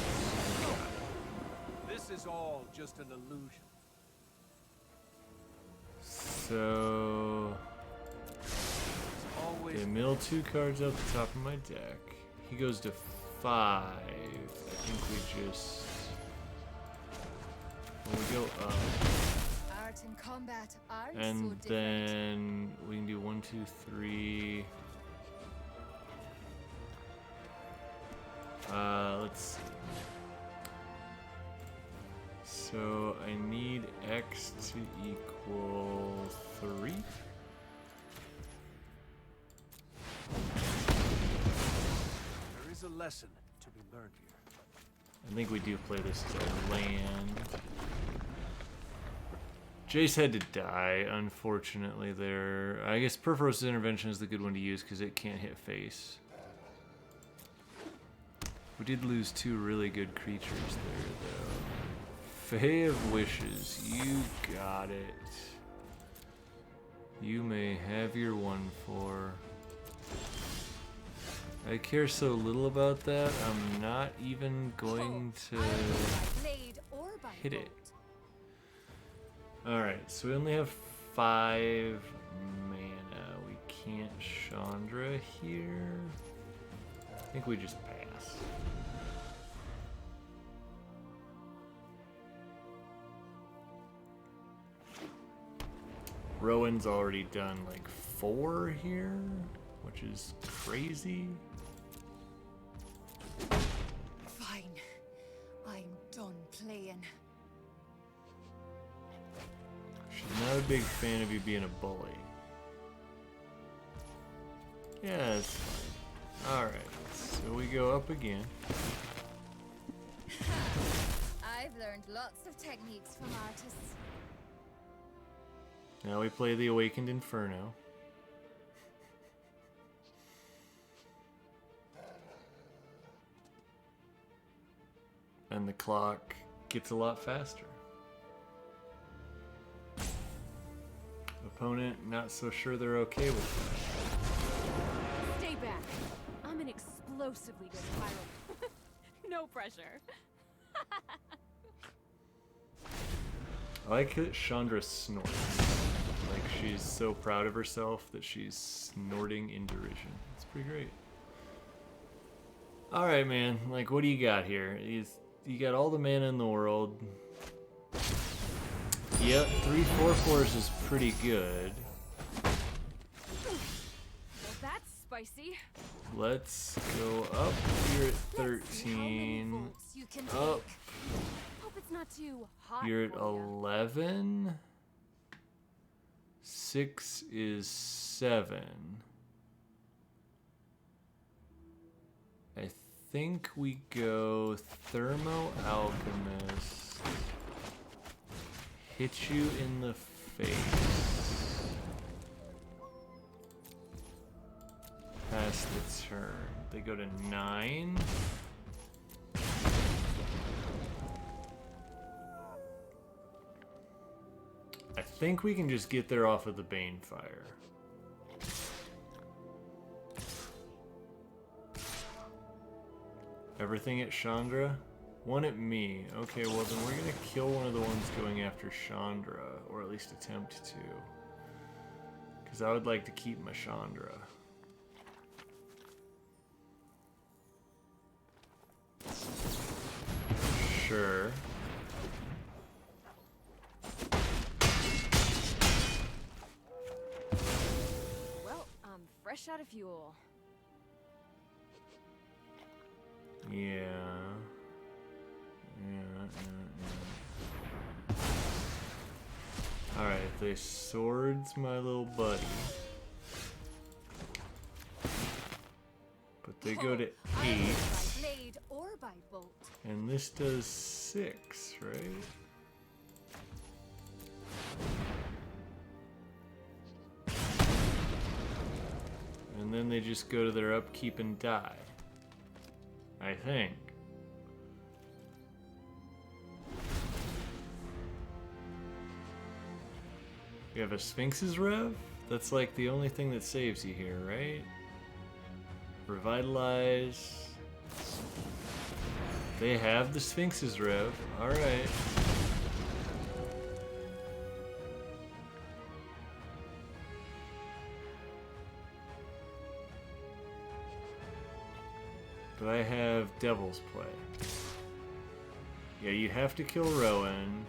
This is all just an illusion. So Always okay, mill 2 cards out the top of my deck. He goes to 5. I think we just when we go up, Art and combat aren't and so different. then we can do 1, 2, 3. Let's see. So I need X to equal 3. there is a lesson to be learned here. I think we do play this as a land. Jace had to die, unfortunately, there. I guess Perforost's Intervention is the good one to use because it can't hit face. We did lose 2 really good creatures there, though. Fae of Wishes, you got it. You may have your 1/4. I care so little about that, I'm not even going to hit it. Alright, so we only have 5 mana. We can't Chandra here. I think we just pass. Rowan's already done like 4 here, which is crazy. Fine. I'm done playing. She's not a big fan of you being a bully. Yeah, that's fine. Alright, so we go up again. I've learned lots of techniques from artists. Now we play the Awakened Inferno. And the clock gets a lot faster. Opponent not so sure they're okay with Stay back. I'm an explosively good pirate. No pressure. that. I like that Chandra snorts. Like she's so proud of herself that she's snorting in derision. It's pretty great. Alright, man. Like, what do you got here? You got all the mana in the world. Yep, 3/4/4s is pretty good. Well, that's spicy. Let's go up here at Let's see how many 13. volts you can take. Up. Hope it's not too hot. You're at for ya. 11. 6 is 7. I think we go Thermo Alchemist. Hit you in the face. Pass the turn. They go to 9. I think we can just get there off of the Banefire. Everything at Chandra? One at me. Okay, well then we're gonna kill one of the ones going after Chandra, or at least attempt to. Because I would like to keep my Chandra. Sure. Well, I'm fresh out of fuel. Yeah. Alright, they swords my little buddy. But they go to 8. Either by blade or by bolt. And this does 6, right? And then they just go to their upkeep and die. I think. You have a Sphinx's Rev? That's like the only thing that saves you here, right? Revitalize. They have the Sphinx's Rev. Alright. But I have Devil's Play. Yeah, you have to kill Rowan.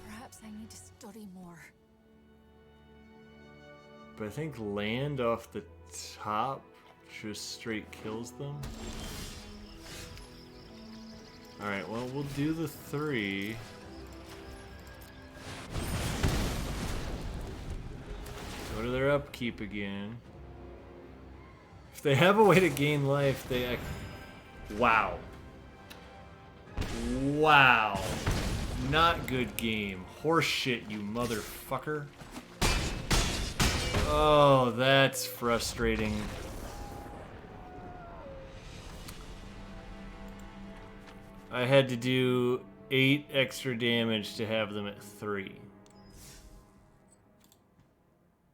Perhaps I need to study more. But I think land off the top just straight kills them. Alright, well, we'll do the 3. Go to their upkeep again. If they have a way to gain life, they... Wow. Wow. Not good game. Horse shit, you motherfucker. Oh, that's frustrating. I had to do 8 extra damage to have them at 3.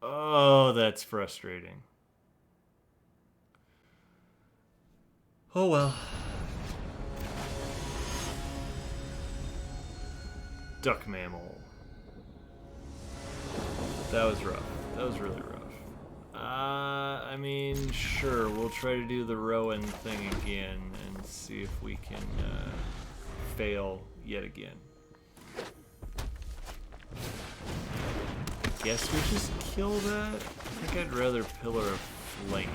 Oh, that's frustrating. Oh well. Duck mammal. That was rough. That was really rough. I mean, sure, we'll try to do the Rowan thing again and see if we can fail yet again. I guess we just kill that? I think I'd rather Pillar of Flame.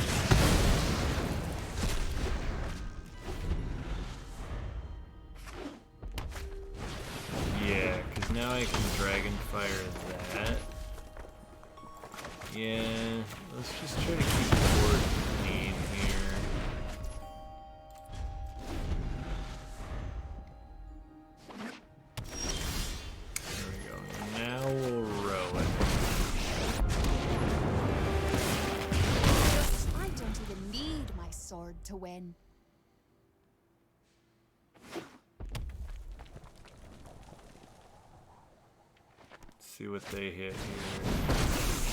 Yeah, because now I can Dragonfire that. Yeah, let's just try to keep the board clean here. There we go. Now we'll row it. I don't even need my sword to win. See what they hit here.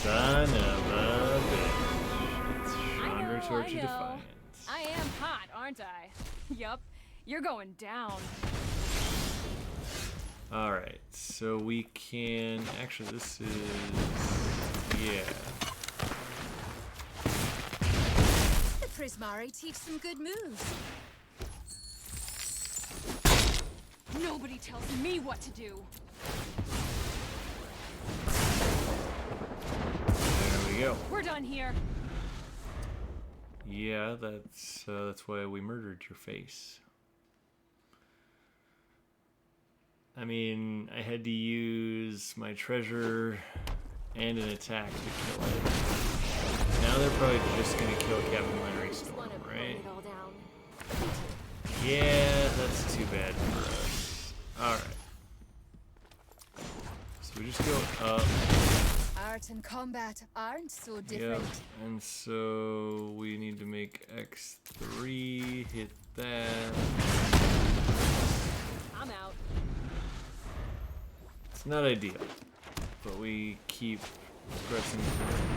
Son of a bitch. It's Chandra Torch of Defiance. I am hot, aren't I? Yup, you're going down. Alright, so we can... Actually, this is... Yeah. The Prismari teach some good moves. Nobody tells me what to do. There we go. We're done here. Yeah, that's why we murdered your face. I mean, I had to use my treasure and an attack to kill it. Now they're probably just gonna kill Captain Lennery Storm, right? Yeah, that's too bad for us. Alright. So we just go up. Art and combat aren't so different. Yep, and so we need to make X3, hit that. I'm out. It's not ideal, but we keep pressing.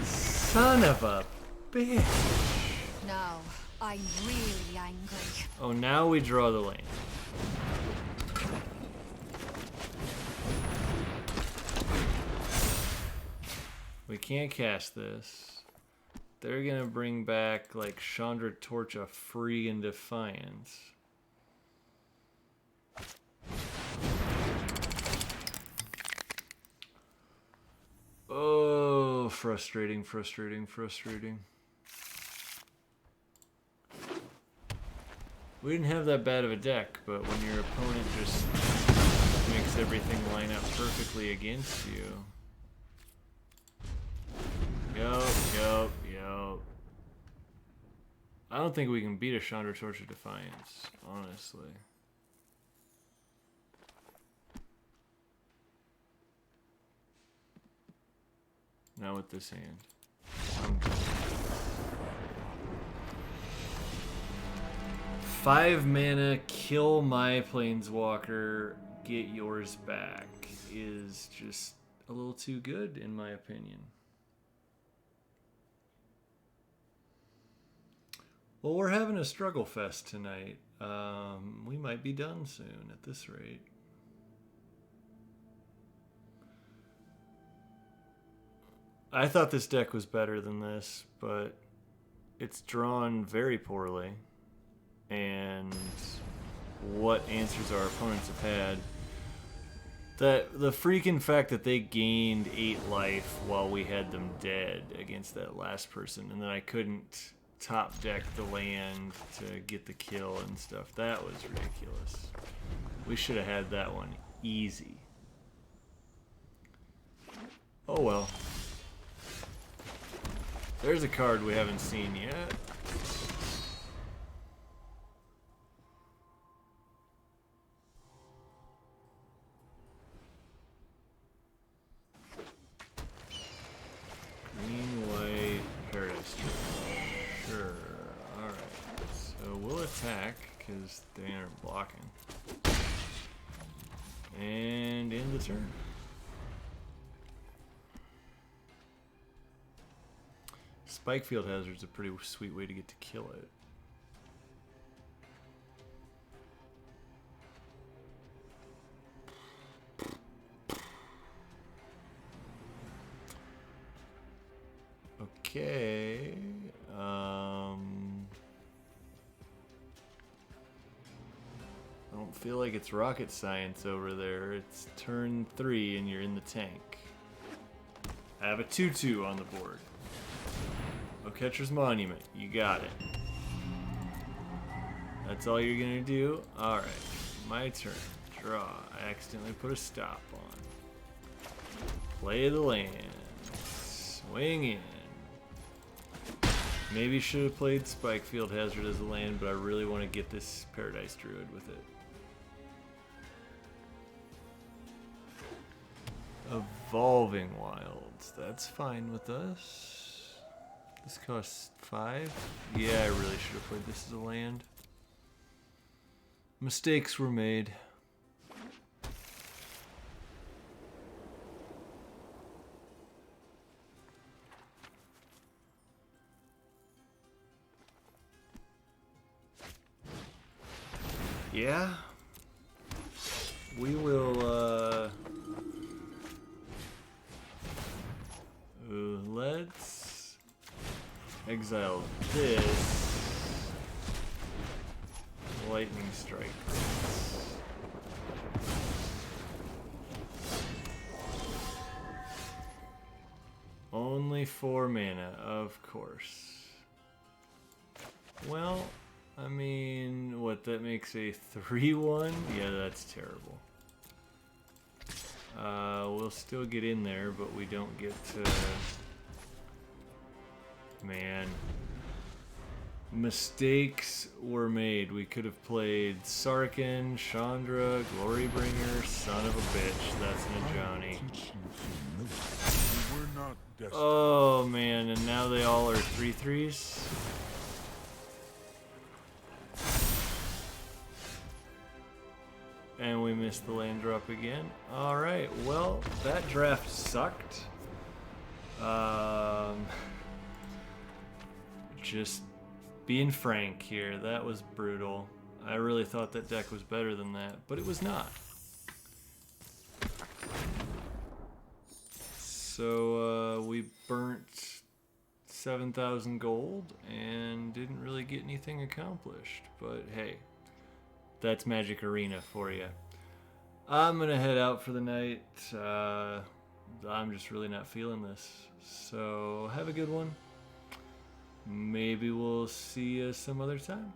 Son of a bitch! Now, I'm really angry. Oh, now we draw the lane. We can't cast this. They're gonna bring back like Chandra Torch of Free and Defiance. Oh, frustrating, frustrating, frustrating. We didn't have that bad of a deck, but when your opponent just makes everything line up perfectly against you. Yup. I don't think we can beat a Chandra Torch of Defiance, honestly. Not with this hand. I'm good. 5 mana, kill my Planeswalker, get yours back is just a little too good, in my opinion. Well, we're having a struggle fest tonight. We might be done soon at this rate. I thought this deck was better than this, but it's drawn very poorly. And what answers our opponents have had. That the freaking fact that they gained 8 life while we had them dead against that last person, and then I couldn't top deck the land to get the kill and stuff. That was ridiculous. We should have had that one easy. Oh well. There's a card we haven't seen yet. Green, white, Paradise Tree. Sure. Alright. So we'll attack because they aren't blocking. And end the turn. Spike Field Hazard's a pretty sweet way to get to kill it. Okay. I don't feel like it's rocket science over there. It's turn 3 and you're in the tank. I have a 2/2 on the board. Catcher's Monument. You got it. That's all you're gonna do? Alright. My turn. Draw. I accidentally put a stop on. Play the land. Swing in. Maybe should have played Spike Field Hazard as a land, but I really want to get this Paradise Druid with it. Evolving Wilds. That's fine with us. This costs 5. Yeah, I really should have played this as a land. Mistakes were made. Yeah. We will, let's exile this. Lightning Strike. Only 4 mana, of course. Well, I mean, what, that makes a 3/1? Yeah, that's terrible. We'll still get in there, but we don't get to... Man. Mistakes were made. We could have played Sarkhan, Chandra, Glorybringer, son of a bitch. That's Najani. Oh man, and now they all are 3/3s. And we missed the land drop again. Alright, well, that draft sucked. Just being frank here, that was brutal. I really thought that deck was better than that, but it was not. So we burnt 7,000 gold and didn't really get anything accomplished, but hey, that's Magic Arena for you. I'm gonna head out for the night. I'm just really not feeling this, so have a good one. Maybe we'll see you some other time.